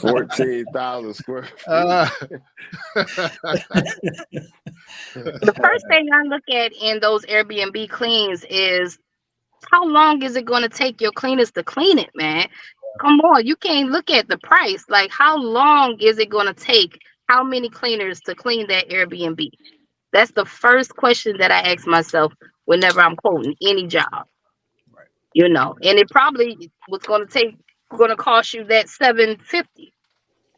14,000 square feet. The first thing I look at in those Airbnb cleans is how long is it going to take your cleaners to clean it, man? Come on, you can't look at the price. Like, how long is it going to take? How many cleaners to clean that Airbnb? That's the first question that I ask myself whenever I'm quoting any job. Right. You know, and it probably was going to cost you that $750.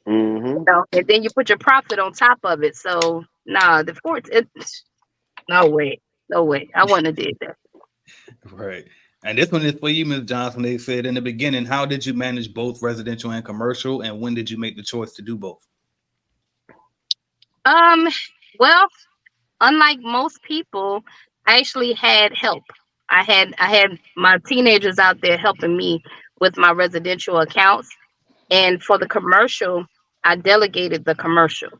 Mm-hmm. You know, and then you put your profit on top of it. So nah, no way. I wouldn't have did that. Right. And this one is for you, Ms. Johnson. They said in the beginning, how did you manage both residential and commercial, and when did you make the choice to do both? Well, unlike most people, I actually had help. I had my teenagers out there helping me with my residential accounts, and for the commercial, I delegated the commercial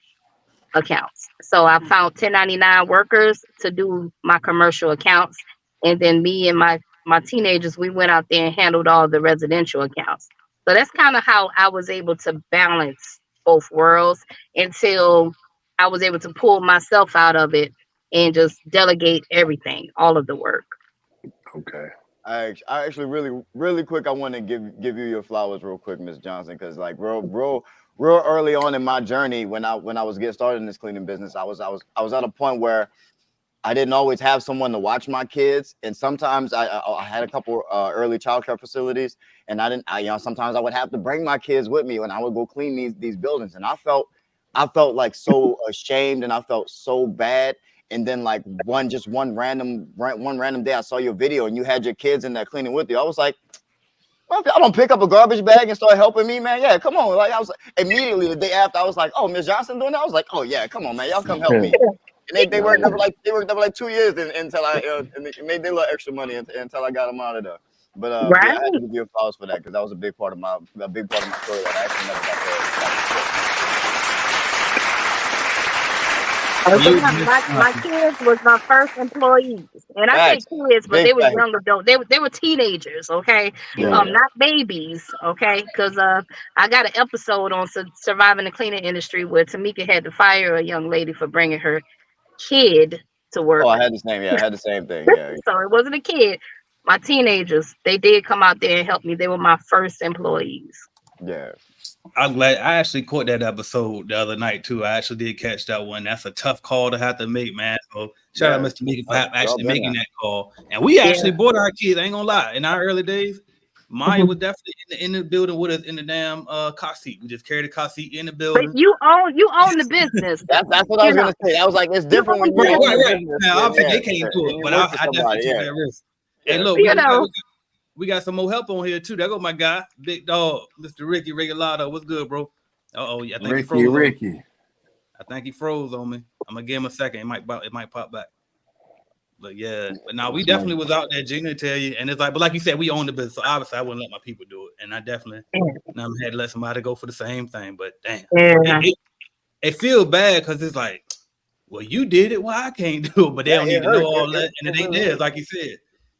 accounts. So I found 1099 workers to do my commercial accounts, and then me and my teenagers, we went out there and handled all the residential accounts. So that's kind of how I was able to balance both worlds until I was able to pull myself out of it and just delegate everything, all of the work. Okay. I actually really quick, I want to give you your flowers real quick, Miss Johnson, because like real early on in my journey, when I was getting started in this cleaning business, I was at a point where I didn't always have someone to watch my kids, and sometimes I had a couple early childcare facilities, and sometimes I would have to bring my kids with me when I would go clean these buildings, and I felt like so ashamed, and I felt so bad. And then like one random day I saw your video and you had your kids in there cleaning with you. I was like, well, if y'all don't pick up a garbage bag and start helping me, man, yeah, come on. Like I was immediately the day after, I was like, oh, Miss Johnson doing that? I was like, oh yeah, come on, man, y'all come help me. And they worked there for like 2 years until I and they made their little extra money until I got them out of there. But Right. yeah, I had to give you applause for that because that was a big part of my story that I actually never got to. My kids was my first employees, and I say kids, but they were young adults. They were teenagers, okay, not babies, okay. Because I got an episode on surviving the cleaning industry where Tamika had to fire a young lady for bringing her kid to work. Oh, I had the same thing. Yeah. So it wasn't a kid. My teenagers, they did come out there and help me. They were my first employees. Yeah. I'm glad I actually caught that episode the other night too. I actually did catch that one. That's a tough call to have to make, man. So shout out Mr. Meeker for actually making that call. And we actually bought our kids. I ain't gonna lie. In our early days, Maya was definitely in the building with us in the damn car seat. We just carried the car seat in the building. But you own the business. That's what I was gonna say. I was like, it's different when you own the business. Now obviously they can't do it, but I definitely took that risk. Hey, look, we got some more help on here too. There go my guy, big dog, Mr. Ricky Regalado. What's good, bro? I think he froze. Ricky. I think he froze on me. I'm gonna give him a second. It might pop back. But yeah, but now we definitely was out there, Gina, tell you, and it's like, but like you said, we own the business, so obviously I wouldn't let my people do it, and I definitely had to let somebody go for the same thing. But damn, it feels bad because it's like, well, you did it, well, I can't do it, but they don't even know all that, and it ain't theirs, like you said.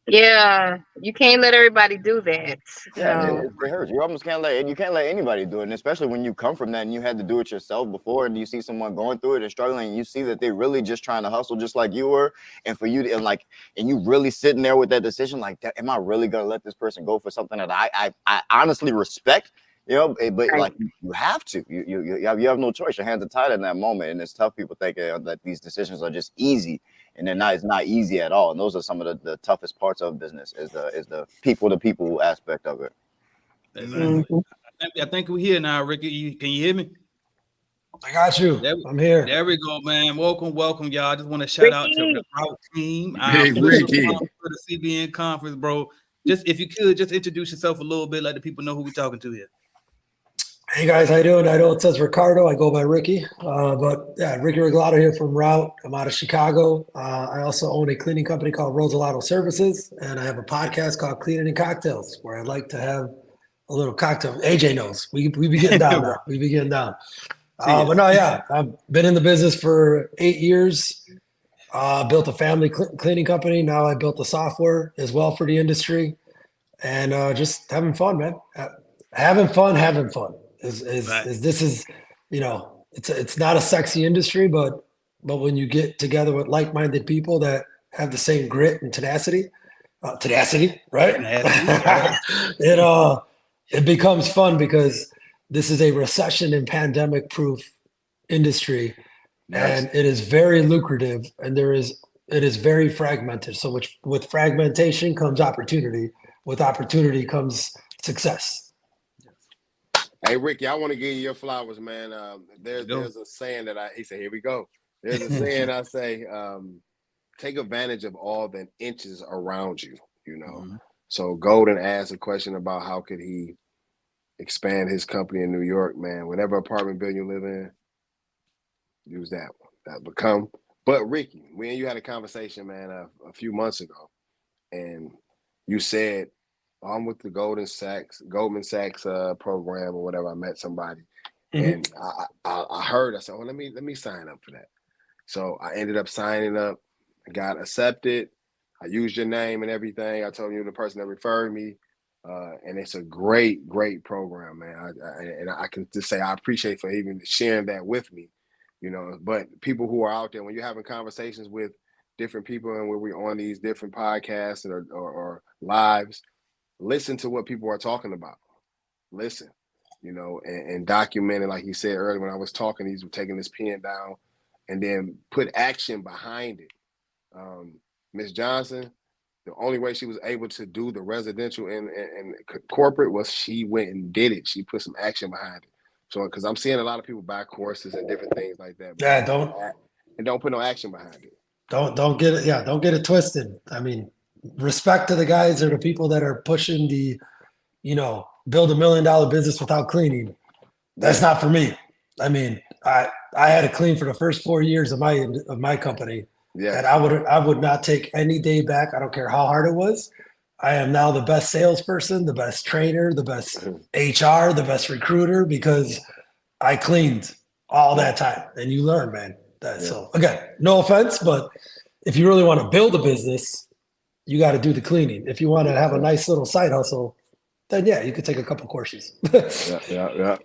Yeah, you can't let everybody do that. Yeah, it hurts. You almost can't let anybody do it, and especially when you come from that and you had to do it yourself before, and you see someone going through it and struggling, and you see that they're really just trying to hustle just like you were, and for you to and you really sitting there with that decision, like, am I really gonna let this person go for something that I honestly respect? You know, but like you have to. You have no choice. Your hands are tied in that moment, and it's tough. People think that these decisions are just easy, and they're not. It's not easy at all. And those are some of the toughest parts of business. Is the people to people aspect of it. Exactly. I think we're here now, Ricky. Can you hear me? I got you. I'm here. There we go, man. Welcome, y'all. I just want to shout out to the Route team. Ricky. For the CBN conference, bro. Just if you could, just introduce yourself a little bit, let the people know who we're talking to here. Hey guys, how you doing? I know it says Ricardo. I go by Ricky, but yeah, Ricky Regalado here from Route. I'm out of Chicago. I also own a cleaning company called Rosalato Services, and I have a podcast called Cleaning and Cocktails, where I like to have a little cocktail. AJ knows we be getting down now. We be getting down. But no, yeah, I've been in the business for 8 years. Built a family cleaning company. Now I built the software as well for the industry, and just having fun, man. Having fun is this is, you know, it's not a sexy industry, but when you get together with like-minded people that have the same grit and tenacity, right? It becomes fun because this is a recession and pandemic proof industry. Yes. And it is very lucrative, and it is very fragmented. So with fragmentation comes opportunity. With opportunity comes success. Hey, Ricky, I want to give you your flowers, man. There's a saying that he said, here we go. There's a saying I say, take advantage of all the inches around you, you know. Mm-hmm. So Golden asked a question about how could he expand his company in New York, man. Whatever apartment building you live in, use that one. That become. But Ricky, me and you had a conversation, man, a few months ago, and you said, I'm with the Goldman Sachs program or whatever. I met somebody, and I heard. I said, "Well, let me sign up for that." So I ended up signing up. I got accepted. I used your name and everything. I told you the person that referred me, and it's a great program, man. I can just say I appreciate for even sharing that with me, you know. But people who are out there, when you're having conversations with different people, and when we're on these different podcasts or lives. Listen to what people are talking about. Listen, you know, and document it. Like he said earlier when I was talking, he's taking his pen down and then put action behind it. Miss Johnson, the only way she was able to do the residential and corporate was she went and did it. She put some action behind it. So, because I'm seeing a lot of people buy courses and different things like that. Yeah, don't put no action behind it. Don't get it. Yeah, don't get it twisted. I mean, respect to the guys or the people that are pushing the, you know, build $1 million business without cleaning. That's not for me. I mean, I had to clean for the first 4 years of my company. Yes. And I would not take any day back. I don't care how hard it was. I am now the best salesperson, the best trainer, the best HR, the best recruiter, because I cleaned all that time. And you learn, man. So again, no offense, but if you really want to build a business, you got to do the cleaning. If you want to have a nice little side hustle, then yeah, you could take a couple courses. Yeah,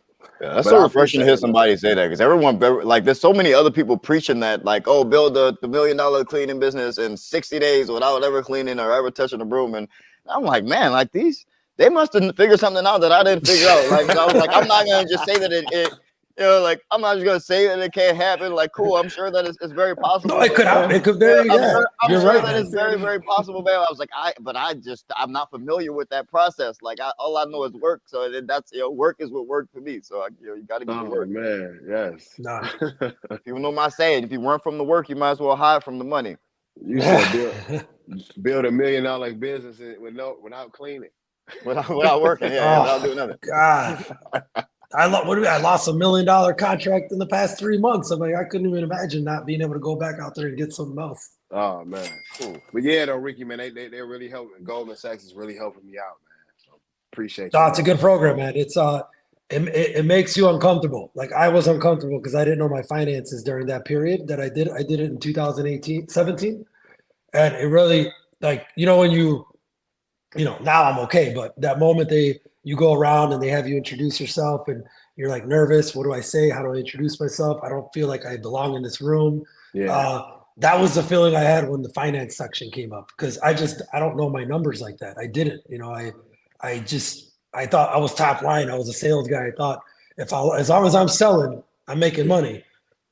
that's so refreshing to hear somebody say that, because everyone, like, there's so many other people preaching that, like, oh, build the $1 million cleaning business in 60 days without ever cleaning or ever touching a broom. And I'm like, man, like they must have figured something out that I didn't figure out. Like, I was like, I'm not going to just say that it you know, like, I'm not just going to say that it can't happen. Like, cool, I'm sure that it's very possible. No, it could happen. It could very, I'm sure that it's very, very possible, man. I was like, I'm not familiar with that process. Like, all I know is work. So that's, you know, work is what worked for me. So, you got to get to work. Man, yes. Nah. People know my saying, if you run from the work, you might as well hide from the money. You said build $1 million business without cleaning. Without working, without doing nothing. God. I lost $1 million contract in the past 3 months. I'm like, I couldn't even imagine not being able to go back out there and get something else. Oh man, cool. But yeah, though, Ricky, man, they're really helping. Goldman Sachs is really helping me out, man. So appreciate you. It's a good program, man. It's it makes you uncomfortable. Like, I was uncomfortable because I didn't know my finances during that period that I did. I did it in 17, and it really, like, you know, when you know, now I'm okay, but that moment you go around and they have you introduce yourself and you're like nervous. What do I say? How do I introduce myself? I don't feel like I belong in this room. Yeah. That was the feeling I had when the finance section came up, because I don't know my numbers like that. I didn't, you know, I thought I was top line. I was a sales guy. I thought as long as I'm selling, I'm making money.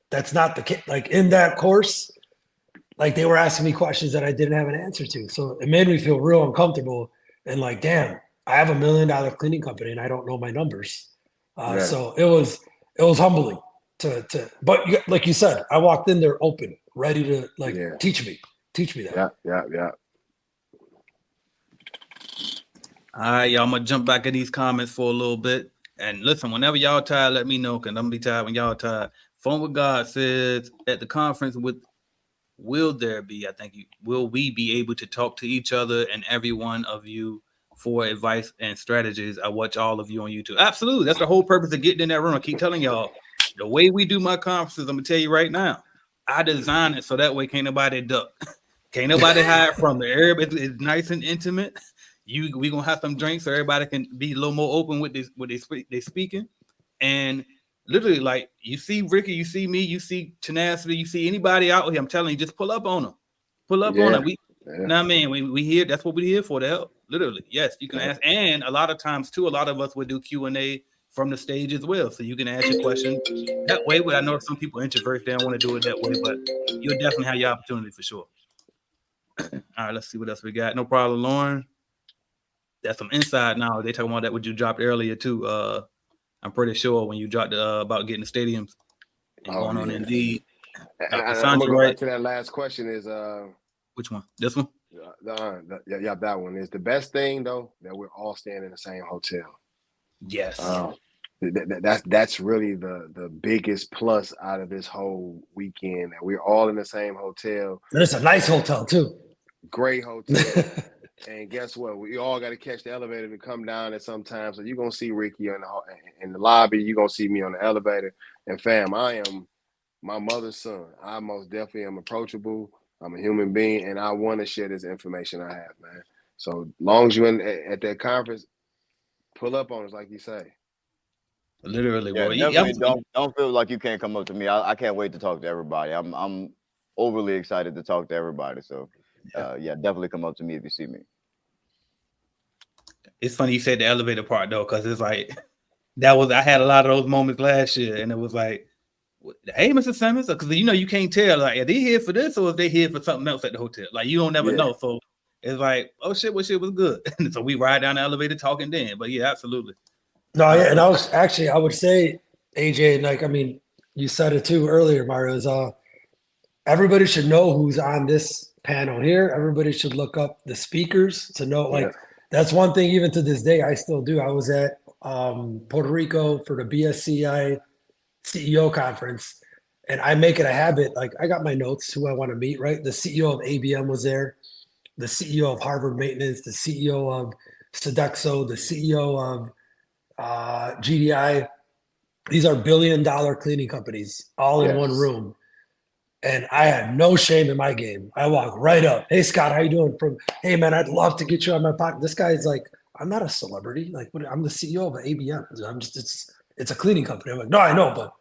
That's not the case. Like, in that course, like, they were asking me questions that I didn't have an answer to. So it made me feel real uncomfortable and like, damn, I have $1 million cleaning company and I don't know my numbers. So it was humbling but like you said, I walked in there open, ready to teach me that. Yeah. All right, y'all, I'm gonna jump back in these comments for a little bit. And listen, whenever y'all tired, let me know, because I'm gonna be tired when y'all tired. Phone with God says, at the conference will we be able to talk to each other and every one of you for advice and strategies? I watch all of you on YouTube. Absolutely. That's the whole purpose of getting in that room. I keep telling y'all, The way we do my conferences, I'm gonna tell you right now, I design it so that way can't nobody duck, can't nobody hide from it. Everybody is nice and intimate. We gonna have some drinks so everybody can be a little more open with this, what they speaking, and literally like you see Ricky, you see me, you see Tenacity, you see anybody out here. I'm telling you, just pull up on them, pull up on them. We, know what I mean, we here. That's what we're here for. To help. Literally, yes, you can ask, and a lot of times too, a lot of us would do Q&A from the stage as well, so you can ask your question that way. But I know some people introverts, they don't want to do it that way, but you'll definitely have your opportunity for sure. All right, let's see what else we got. No problem, Lauren. That's some inside now. They talking about that what you dropped earlier too. I'm pretty sure when you dropped about getting the stadiums and going on Indeed. I'm gonna go back to that last question. Is which one? This one? Yeah, that one is the best thing though, that we're all staying in the same hotel. Yes. That's really the biggest plus out of this whole weekend, that we're all in the same hotel. And it's a nice hotel too. Great hotel. And guess what? We all got to catch the elevator to come down at some time. So you're going to see Ricky in the lobby. You're going to see me on the elevator. And fam, I am my mother's son. I most definitely am approachable. I'm a human being, and I want to share this information I have, man. So long as you're at that conference, pull up on us, like you say. Literally, yeah, bro. Definitely don't feel like you can't come up to me. I can't wait to talk to everybody. I'm overly excited to talk to everybody. So yeah, definitely come up to me if you see me. It's funny you said the elevator part though, because it's like I had a lot of those moments last year, and it was like, hey, Mr. Simmons, because you can't tell, like, are they here for this or are they here for something else at the hotel? Like, you don't never know. So it's like, oh shit, what shit was good? And so we ride down the elevator talking then. But yeah, absolutely. No, yeah, and I would say, AJ, like, I mean, you said it too earlier, Mario, is everybody should know who's on this panel here. Everybody should look up the speakers to know, like, that's one thing even to this day I still do. I was at Puerto Rico for the BSCI CEO conference, and I make it a habit. Like, I got my notes who I want to meet, right? The CEO of ABM was there, the CEO of Harvard Maintenance, the CEO of Sodexo, the CEO of GDI. These are billion-dollar cleaning companies all in one room. And I had no shame in my game. I walk right up. Hey, Scott, how you doing? Hey, man, I'd love to get you on my podcast. This guy's like, I'm not a celebrity. Like, I'm the CEO of ABM. It's a cleaning company. I'm like, no, I know, but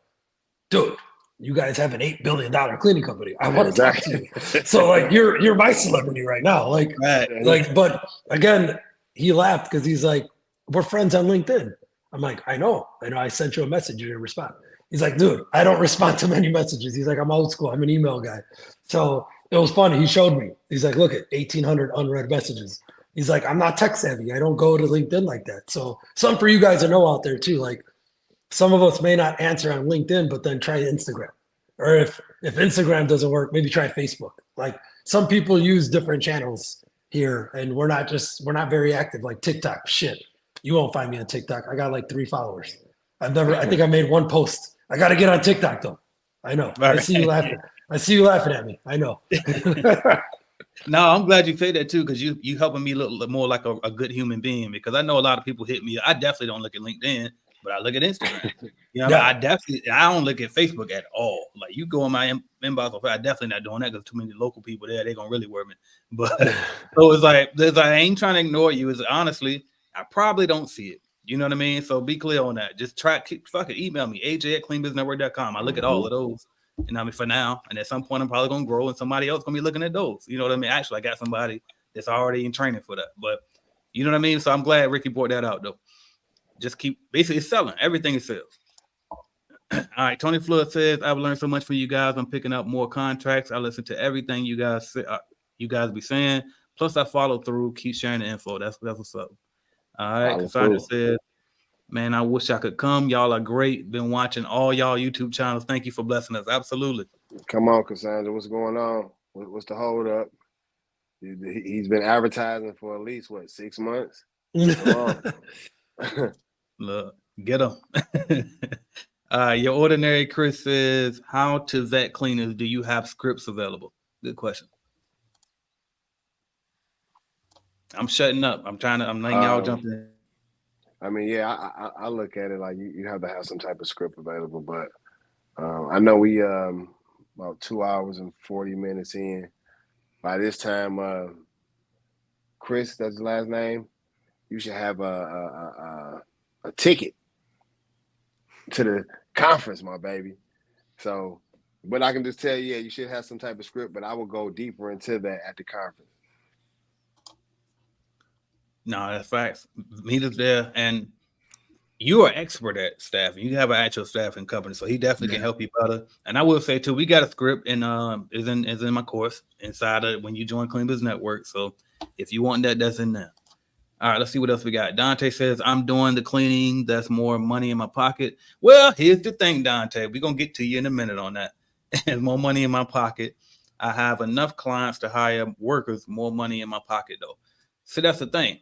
dude, you guys have an $8 billion cleaning company. I want to talk to you. So like, you're my celebrity right now. Like, but again, he laughed because he's like, we're friends on LinkedIn. I'm like, I know. I sent you a message. You didn't respond. He's like, dude, I don't respond to many messages. He's like, I'm old school. I'm an email guy. So it was funny. He showed me. He's like, look at 1,800 unread messages. He's like, I'm not tech savvy. I don't go to LinkedIn like that. So something for you guys to know out there too. Like, some of us may not answer on LinkedIn, but then try Instagram. Or if Instagram doesn't work, maybe try Facebook. Like, some people use different channels here, and we're not very active. Like TikTok, shit. You won't find me on TikTok. I got like 3 followers. I think I made 1 post. I got to get on TikTok though. I know. I see you laughing. I see you laughing at me. I know. No, I'm glad you said that too, because you helping me look more like a good human being, because I know a lot of people hit me. I definitely don't look at LinkedIn, but I look at Instagram. I don't look at Facebook at all. Like, you go in my inbox, I definitely not doing that because too many local people there, they're gonna really worry me. But so it's like I ain't trying to ignore you. It's honestly, I probably don't see it. You know what I mean? So be clear on that. Just fucking email me, aj@cleanbusinessnetwork.com. I look at all of those. For now, and at some point I'm probably gonna grow and somebody else gonna be looking at those. You know what I mean? Actually, I got somebody that's already in training for that. But you know what I mean? So I'm glad Ricky brought that out though. Just keep basically selling. Everything is sales. All right, Tony Flood says, I've learned so much from you guys. I'm picking up more contracts. I listen to everything you guys say, you guys be saying. Plus, I follow through. Keep sharing the info. That's what's up. All right, Cassandra says, man, I wish I could come. Y'all are great. Been watching all y'all YouTube channels. Thank you for blessing us. Absolutely. Come on, Cassandra. What's going on? What's the hold up? He's been advertising for at least 6 months. Come on. Look, get him. Your ordinary Chris says, how to vet cleaners? Do you have scripts available? Good question. I'm shutting up. I'm letting y'all jump in. I mean, yeah, I look at it like you have to have some type of script available, but I know we about 2 hours and 40 minutes in. By this time, Chris, that's his last name. You should have a ticket to the conference, my baby. So, but I can just tell you, yeah, you should have some type of script. But I will go deeper into that at the conference. No, that's facts. Meet us there, and you are expert at staffing. You have an actual staffing company, so he definitely can help you better. And I will say too, we got a script and is in my course inside of when you join Clean Business Network. So if you want that, that's in there. All right, let's see what else we got. Dante says, I'm doing the cleaning. That's more money in my pocket. Well, here's the thing, Dante. We're going to get to you in a minute on that. And more money in my pocket. I have enough clients to hire workers, more money in my pocket, though. So that's the thing.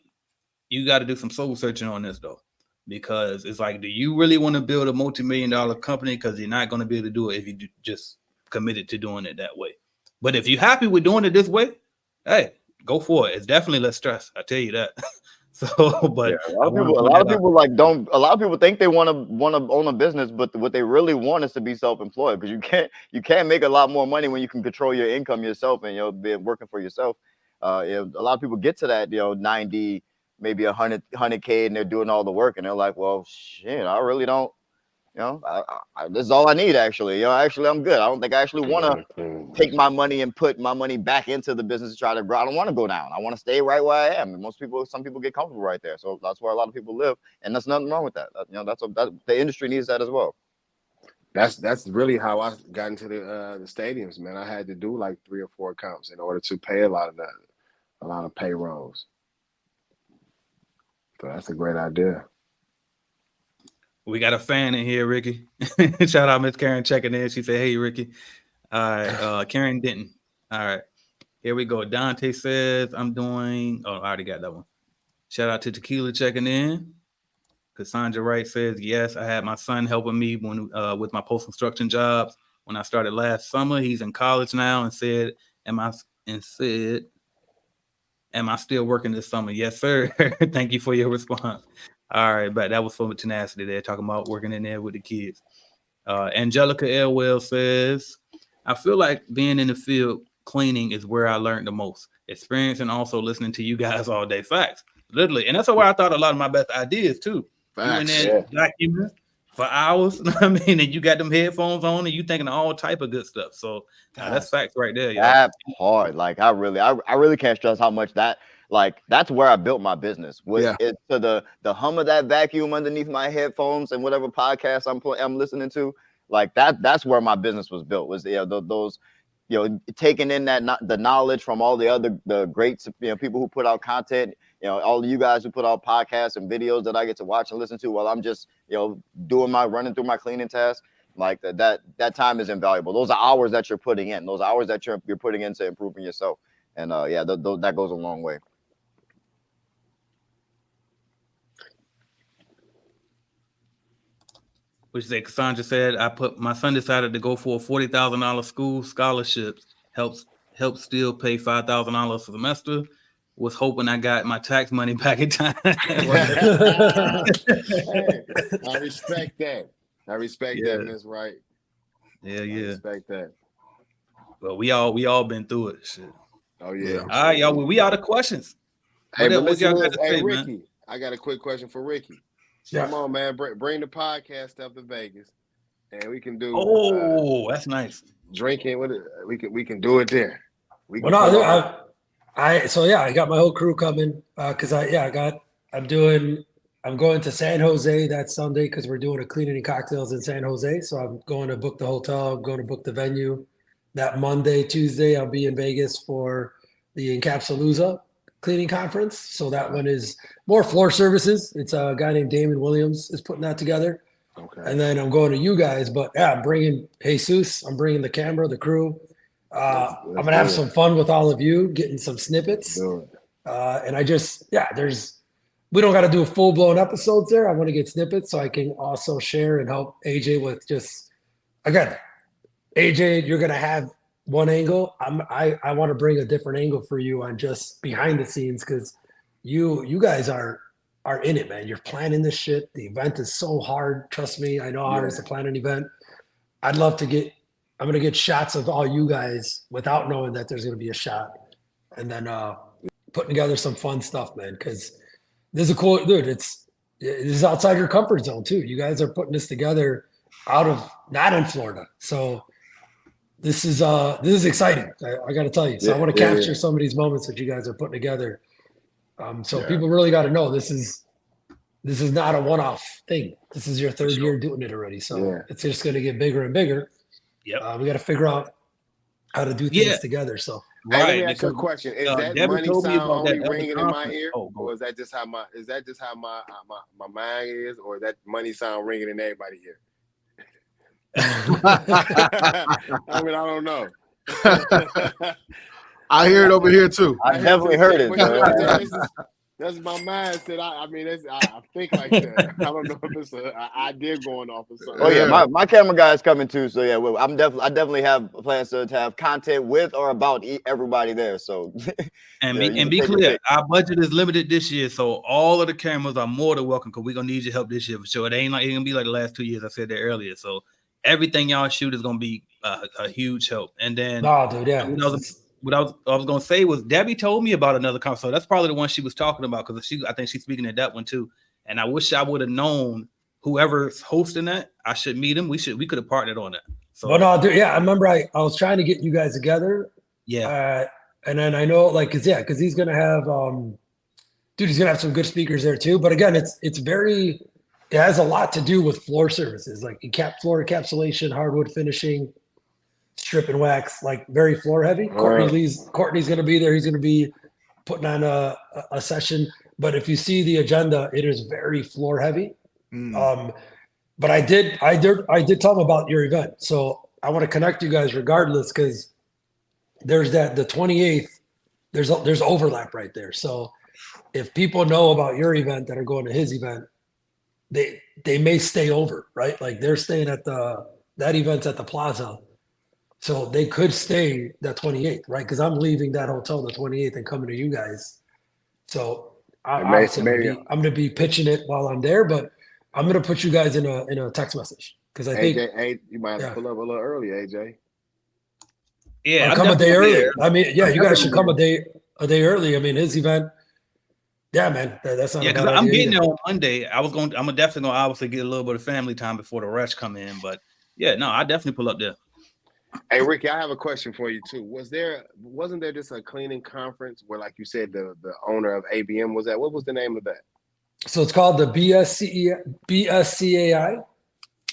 You got to do some soul searching on this, though. Because it's like, do you really want to build a multi-million-dollar company? Because you're not going to be able to do it if you just committed to doing it that way. But if you're happy with doing it this way, hey, go for it. It's definitely less stress. I tell you that. So, but yeah, a lot of people think they want to own a business, but what they really want is to be self-employed, because you can't make a lot more money when you can control your income yourself and be working for yourself. A lot of people get to that 90, maybe 100K, and they're doing all the work, and they're like, well, shit, I really don't. This is all I need, actually. Actually, I'm good. I don't think I actually want to take my money and put my money back into the business to try to grow. I don't want to go down. I want to stay right where I am. And some people get comfortable right there. So that's where a lot of people live, and there's nothing wrong with that. The industry needs that as well. That's really how I got into the stadiums, man. I had to do like 3 or 4 accounts in order to pay a lot of payrolls. So that's a great idea. We got a fan in here, Ricky. Shout out Miss Karen checking in. She said, hey, Ricky. All right. Karen Denton. All right. Here we go. Dante says, I'm doing. Oh, I already got that one. Shout out to Tequila checking in. Cassandra Wright says, yes, I had my son helping me with my post-construction jobs when I started last summer. He's in college now and said, am I still working this summer? Yes, sir. Thank you for your response. All right, but that was from tenacity there, talking about working in there with the kids. Angelica Elwell says, I feel like being in the field cleaning is where I learned the most. Experience and also listening to you guys all day. Facts, literally. And that's where I thought a lot of my best ideas too. Facts. You in there documenting for hours, I mean, and you got them headphones on and you thinking all type of good stuff. So that's facts right there. That's hard. Like I really can't stress how much that's where I built my business. It's to the hum of that vacuum underneath my headphones and whatever podcast I'm listening to. Like that's where my business was built. Was those taking in the knowledge from all the great people who put out content. All of you guys who put out podcasts and videos that I get to watch and listen to while I'm just running through my cleaning task. Like that time is invaluable. Those are hours that you're putting in. Those hours that you're putting into improving yourself. And that goes a long way. Which Cassandra said, my son decided to go for a $40,000 school scholarship. Helps still pay $5,000 a semester. Was hoping I got my tax money back in time. Hey, I respect that. That, Miss Wright. Yeah. I respect that. Well, we all been through it. Shit. Oh yeah. All right, y'all. Well, we out of questions. Hey, but listen, Ricky, man? I got a quick question for Ricky. Yeah. Come on, man. Bring the podcast up to Vegas, and we can do. Oh, that's nice. Drinking with it. We can do it there. I got my whole crew coming because I'm going to San Jose that Sunday because we're doing a cleaning and cocktails in San Jose. So I'm going to book the hotel. I'm going to book the venue. That Monday, Tuesday, I'll be in Vegas for the Encapsulooza cleaning conference. So that one is more floor services. It's a guy named Damon Williams is putting that together. Okay. And then I'm going to you guys, but I'm bringing Jesus. I'm bringing the camera, the crew. I'm going to have some fun with all of you, getting some snippets. And we don't got to do a full blown episodes there. I want to get snippets so I can also share and help AJ with AJ, you're going to have one angle. I want to bring a different angle for you on just behind the scenes. Cause you guys are in it, man. You're planning this shit. The event is so hard. Trust me. I know how hard it is to plan an event. I'm going to get shots of all you guys without knowing that there's going to be a shot. And then putting together some fun stuff, man, because this is a cool, dude, this is outside your comfort zone too. You guys are putting this together not in Florida. So this is exciting. I got to tell you. So I want to capture some of these moments that you guys are putting together. People really got to know this is not a one-off thing. This is your third year doing it already. So it's just going to get bigger and bigger. Yep. We got to figure out how to do things together. So Hey, let me ask you a question. Is that Debbie money told me sound about only that ringing in my ear? Oh, Or is that just how my mind is? Or is that money sound ringing in everybody's ear? I mean, I don't know. I hear it over here too. I definitely heard it. That's my mindset. I think like that. I don't know if it's an idea going off or something. Oh yeah, my camera guy is coming too. So yeah, I definitely have plans to have content with or about everybody there. So and be clear, our budget is limited this year, so all of the cameras are more than welcome because we're gonna need your help this year for sure. It ain't gonna be like the last 2 years. I said that earlier. So everything y'all shoot is gonna be a huge help. And then what I was gonna say was Debbie told me about another conference. So that's probably the one she was talking about because I think she's speaking at that one too. And I wish I would have known whoever's hosting that. I should meet him. We could have partnered on that. So I remember I was trying to get you guys together. Yeah. And then I know because he's gonna have he's gonna have some good speakers there too. But again, it has a lot to do with floor services, like floor encapsulation, hardwood finishing, strip and wax, like very floor heavy. Courtney's going to be there. He's going to be putting on a session. But if you see the agenda, it is very floor heavy. But I did tell him about your event. So I want to connect you guys regardless, because there's the 28th, there's overlap right there. So if people know about your event that are going to his event, they may stay over, right? Like they're staying at that event's at the Plaza. So they could stay that 28th, right? Because I'm leaving that hotel the 28th and coming to you guys. So I'm going to be pitching it while I'm there, but I'm going to put you guys in a text message because I think you might have to pull up a little early, AJ. Yeah, come a day early. I mean, you guys should come a day early. I mean, his event. Yeah, man, that's not. Yeah, because I'm getting there on Monday. I'm definitely gonna obviously get a little bit of family time before the rush come in, but yeah, no, I definitely pull up there. Hey, Ricky, I have a question for you too. Wasn't there just a cleaning conference where, like you said, the owner of ABM was at? What was the name of that? So it's called the BSCAI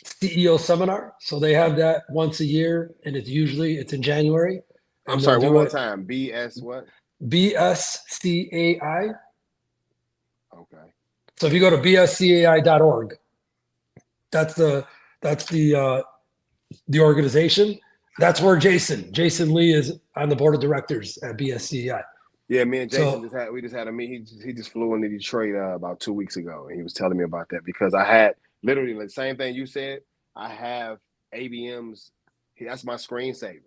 CEO seminar. So they have that once a year, and it's in January. I'm sorry, one more time. BS what? BSCAI. Okay. So if you go to bscai.org, that's the organization. That's where Jason Lee is on the board of directors at BSCI. Yeah, me and Jason just had a meeting. He just flew into Detroit about 2 weeks ago, and he was telling me about that because I had literally the same thing you said. I have ABM's. That's my screensaver.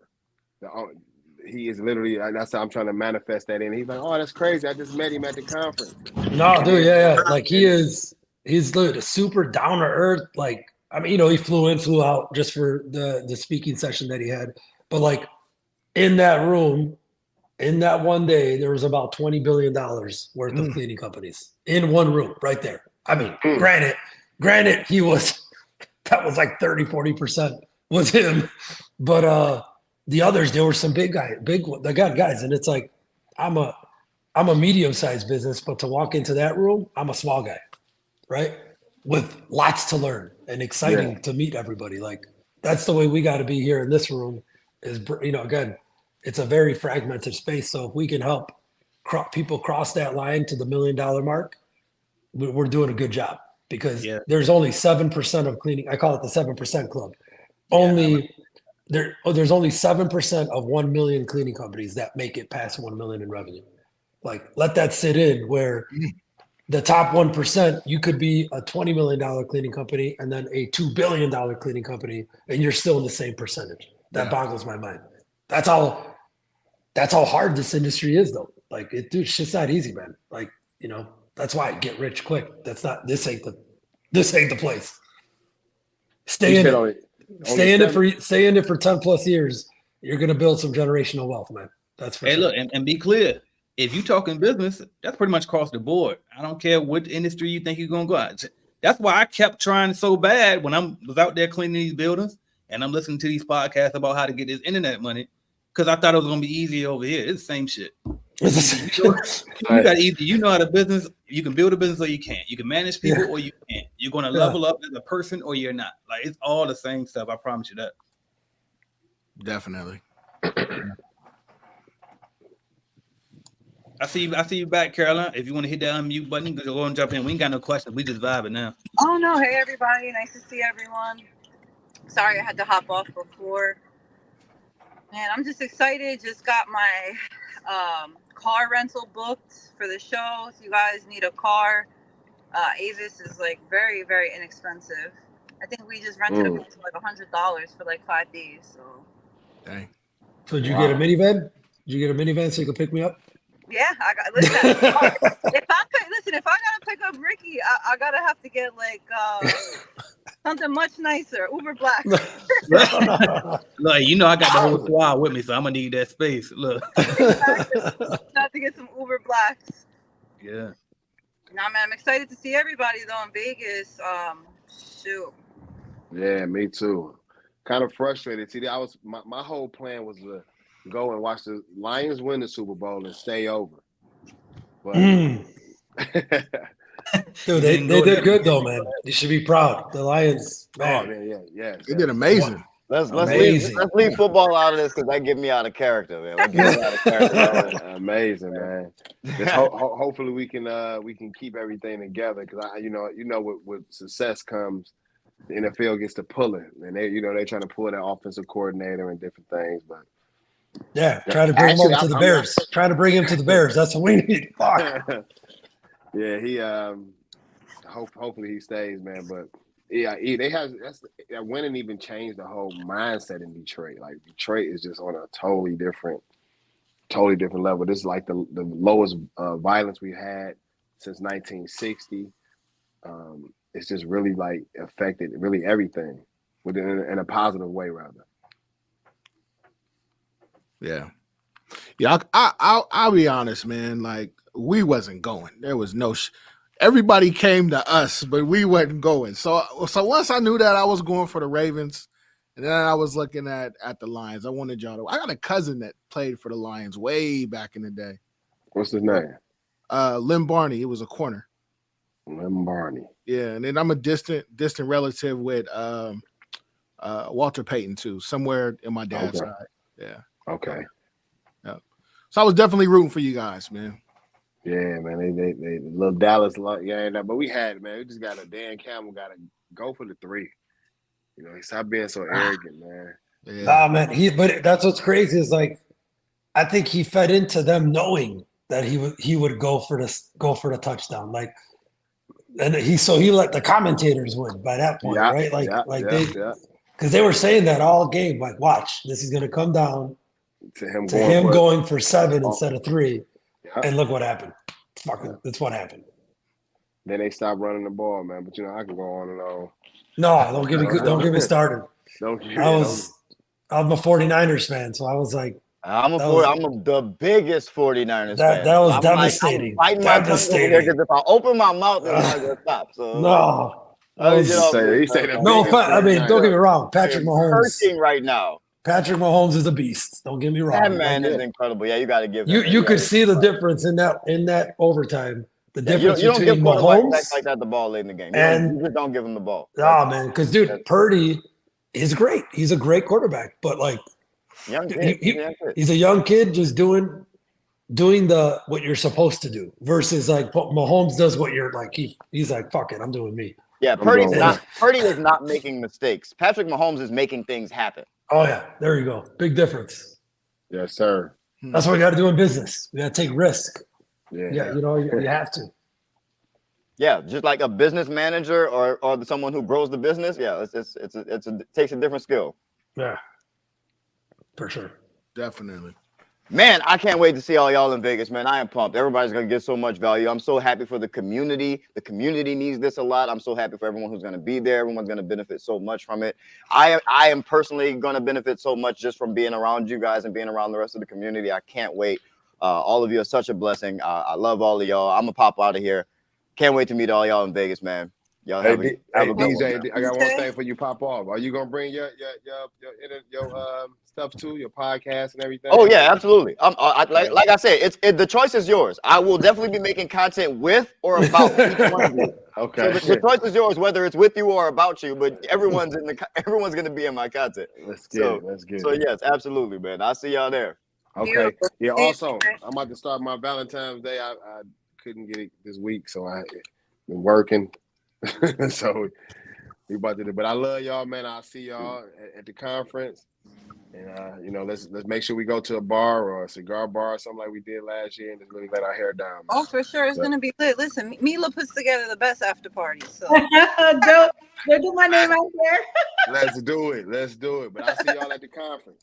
He is literally. That's how I'm trying to manifest that in. He's like, "Oh, that's crazy! I just met him at the conference." No, dude, yeah. Like he's literally super down to earth. Like, I mean, he flew in, flew out just for the speaking session that he had. But like in that room, in that one day, there was about $20 billion worth of cleaning companies in one room right there. I mean, granted, that was like 30-40% was him. But the others, there were some big guys. And it's like, I'm a medium-sized business, but to walk into that room, I'm a small guy, right? With lots to learn and exciting to meet everybody. Like that's the way we got to be here in this room is, again, it's a very fragmented space. So if we can help people cross that line to the $1 million mark, we're doing a good job because there's only 7% of cleaning. I call it the 7% club. There's only 7% of 1 million cleaning companies that make it past 1 million in revenue. Like let that sit in where the top 1%, you could be a $20 million cleaning company and then a $2 billion cleaning company, and you're still in the same percentage. That boggles my mind. That's how hard this industry is, though. Like, shit's not easy, man. Like, that's why I get rich quick. This ain't the place. Stay in it. Stay in it for 10 plus years. You're gonna build some generational wealth, man. That's for sure. Look, and be clear. If you talking business, that's pretty much across the board. I don't care what industry you think you're gonna go out. That's why I kept trying so bad when I was out there cleaning these buildings and I'm listening to these podcasts about how to get this internet money, because I thought it was gonna be easier over here. It's the same shit. You got either you know how to business, you can build a business or you can't. You can manage people or you can't. You're gonna level up as a person or you're not. Like, it's all the same stuff. I promise you that. Definitely. I see you back, Caroline. If you want to hit that unmute button, go and jump in. We ain't got no questions. We just vibing now. Oh no, hey everybody, nice to see everyone. Sorry I had to hop off before. Man, I'm just excited. Just got my car rental booked for the show. If you guys need a car, Avis is like very, very inexpensive. I think we just rented a car for like $100 for like 5 days. So. Dang. So did you get a minivan? Did you get a minivan so you could pick me up? Yeah, I got. Listen, if I gotta pick up Ricky, I gotta have to get like something much nicer, Uber Black. Look, you know I got the whole squad with me, so I'm gonna need that space. Look, have to get some Uber Blacks. Yeah. Nah, man, I'm excited to see everybody though in Vegas. Shoot. Yeah, me too. Kind of frustrated. See, my whole plan was to go and watch the Lions win the Super Bowl and stay over. But dude, they did good though, man. You should be proud. The Lions, man. Oh man, yeah. They did amazing. Let's leave football out of this because that get me out of character, man. That get me out of character. Amazing, man. Just hopefully we can keep everything together, because you know with success comes the NFL gets to pull it, and they're trying to pull that offensive coordinator and different things, but try to bring him over to the Bears. Try to bring him to the Bears. That's what we need. Fuck. Yeah, he hopefully he stays, man. But yeah, that winning even changed the whole mindset in Detroit. Like, Detroit is just on a totally different level. This is like the lowest violence we had since 1960. It's just really like affected really everything in a positive way, rather. Yeah. I'll be honest, man. Like, we wasn't going. There was no. Everybody came to us, but we wasn't going. So once I knew that I was going for the Ravens, and then I was looking at the Lions. I wanted y'all to. I got a cousin that played for the Lions way back in the day. What's his name? Lim Barney. It was a corner. Lim Barney. Yeah, and then I'm a distant relative with Walter Payton too, somewhere in my dad's side. Yeah. Okay. Yeah. So I was definitely rooting for you guys, man. Yeah, man. They little Dallas, but we had it, man. We just got Dan Campbell got to go for the 3. Stop being so arrogant, man. Yeah. Nah, man. But that's what's crazy is, like, I think he fed into them knowing that he would go for the touchdown, like, and he let the commentators win by that point, right? Because they were saying that all game, like, watch, this is going to come down to him going for 7 instead of 3, and look what happened. That's what happened. Then they stopped running the ball, man. But I can go on and on. No, don't get me started. I'm a 49ers fan, so I was like, I'm the biggest 49ers fan. That was devastating. Devastating. If I open my mouth, it's not gonna stop. So no. He said no, I mean, don't get me wrong. Patrick Mahomes hurting right now. Patrick Mahomes is a beast. Don't get me wrong. That man is incredible. Yeah, you got to give him. You could see the difference in that overtime. The difference you don't between give Mahomes like that the ball late in the game. And you just don't give him the ball. Oh man, because dude, Purdy is great. He's a great quarterback, but like, he's a young kid just doing what you're supposed to do versus like Mahomes does what you're like. He's like, fuck it, I'm doing me. Yeah, Purdy is not making mistakes. Patrick Mahomes is making things happen. Oh yeah, there you go. Big difference. Yes, sir. That's what we got to do in business. We got to take risk. Yeah, you have to. Yeah, just like a business manager or someone who grows the business. Yeah, it takes a different skill. Yeah, for sure. Definitely. Man, I can't wait to see all y'all in Vegas, man. I am pumped. Everybody's going to get so much value. I'm so happy for the community. The community needs this a lot. I'm so happy for everyone who's going to be there. Everyone's going to benefit so much from it. I am personally going to benefit so much just from being around you guys and being around the rest of the community. I can't wait. All of you are such a blessing. I love all of y'all. I'm going to pop out of here. Can't wait to meet all y'all in Vegas, man. Y'all have a good DJ, one, I got one thing for you. Pop off. Are you gonna bring your stuff too, your podcast and everything? Oh yeah, absolutely. Like I said, the choice is yours. I will definitely be making content with or about each one of you. Okay. So the choice is yours, whether it's with you or about you. But everyone's gonna be in my content. Let's get it. Let's get it. So yes, absolutely, man. I'll see y'all there. Okay. Yeah. Also, I'm about to start my Valentine's Day. I couldn't get it this week, so I been working. So we about to do, but I love y'all, man. I'll see y'all at the conference, and let's make sure we go to a bar or a cigar bar or something like we did last year, and just really let our hair down. Man. Oh, for sure, it's gonna be lit. Listen, Mila puts together the best after party. So don't do my name out there. Let's do it. But I'll see y'all at the conference.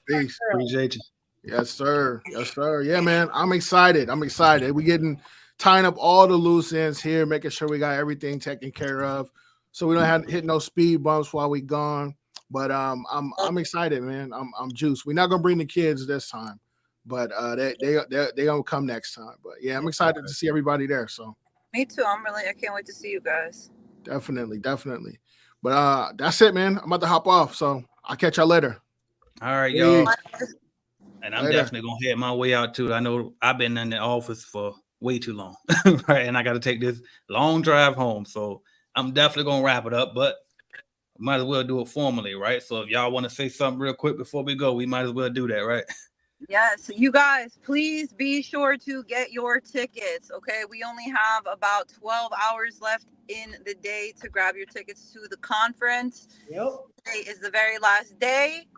Peace. Appreciate you. Yes, sir. Yeah, man. I'm excited. We getting tying up all the loose ends here, making sure we got everything taken care of, so we don't have to hit no speed bumps while we gone. But I'm excited, man. I'm juiced. We're not gonna bring the kids this time, but they gonna come next time. But yeah, I'm excited to see everybody there. So me too. I can't wait to see you guys. Definitely. But that's it, man. I'm about to hop off, so I'll catch y'all later. All right, y'all. And I'm definitely gonna head my way out too. I know I've been in the office for way too long, right? And I got to take this long drive home, so I'm definitely gonna wrap it up. But might as well do it formally, right? So if y'all want to say something real quick before we go, we might as well do that, right? Yes, you guys, please be sure to get your tickets. Okay, we only have about 12 hours left in the day to grab your tickets to the conference. Yep. Today is the very last day.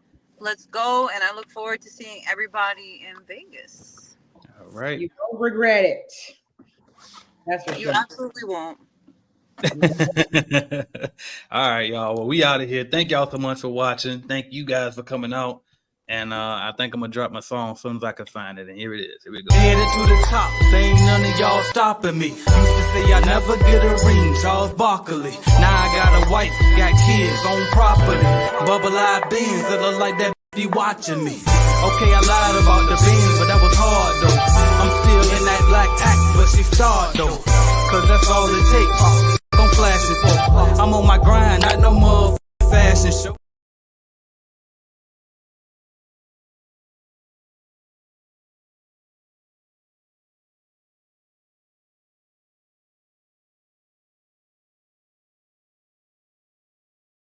Let's go, and I look forward to seeing everybody in Vegas. All right. You won't regret it. That's what you absolutely won't. All right, y'all. Well, we out of here. Thank y'all so much for watching. Thank you guys for coming out. And I think I'm gonna drop my song as soon as I can find it. And here it is. Here we go. Headed to the top. Ain't none of y'all stopping me. Used to say I never get a ring. Charles Barkley. Now I got a wife, got kids on property. Bubble-eyed beans that look like that be watching me. Okay, I lied about the beans, but that was hard though. I'm still in that black act, but she starred though. Cause that's all it takes. Don't flash it for. I'm on my grind, not no more fashion show.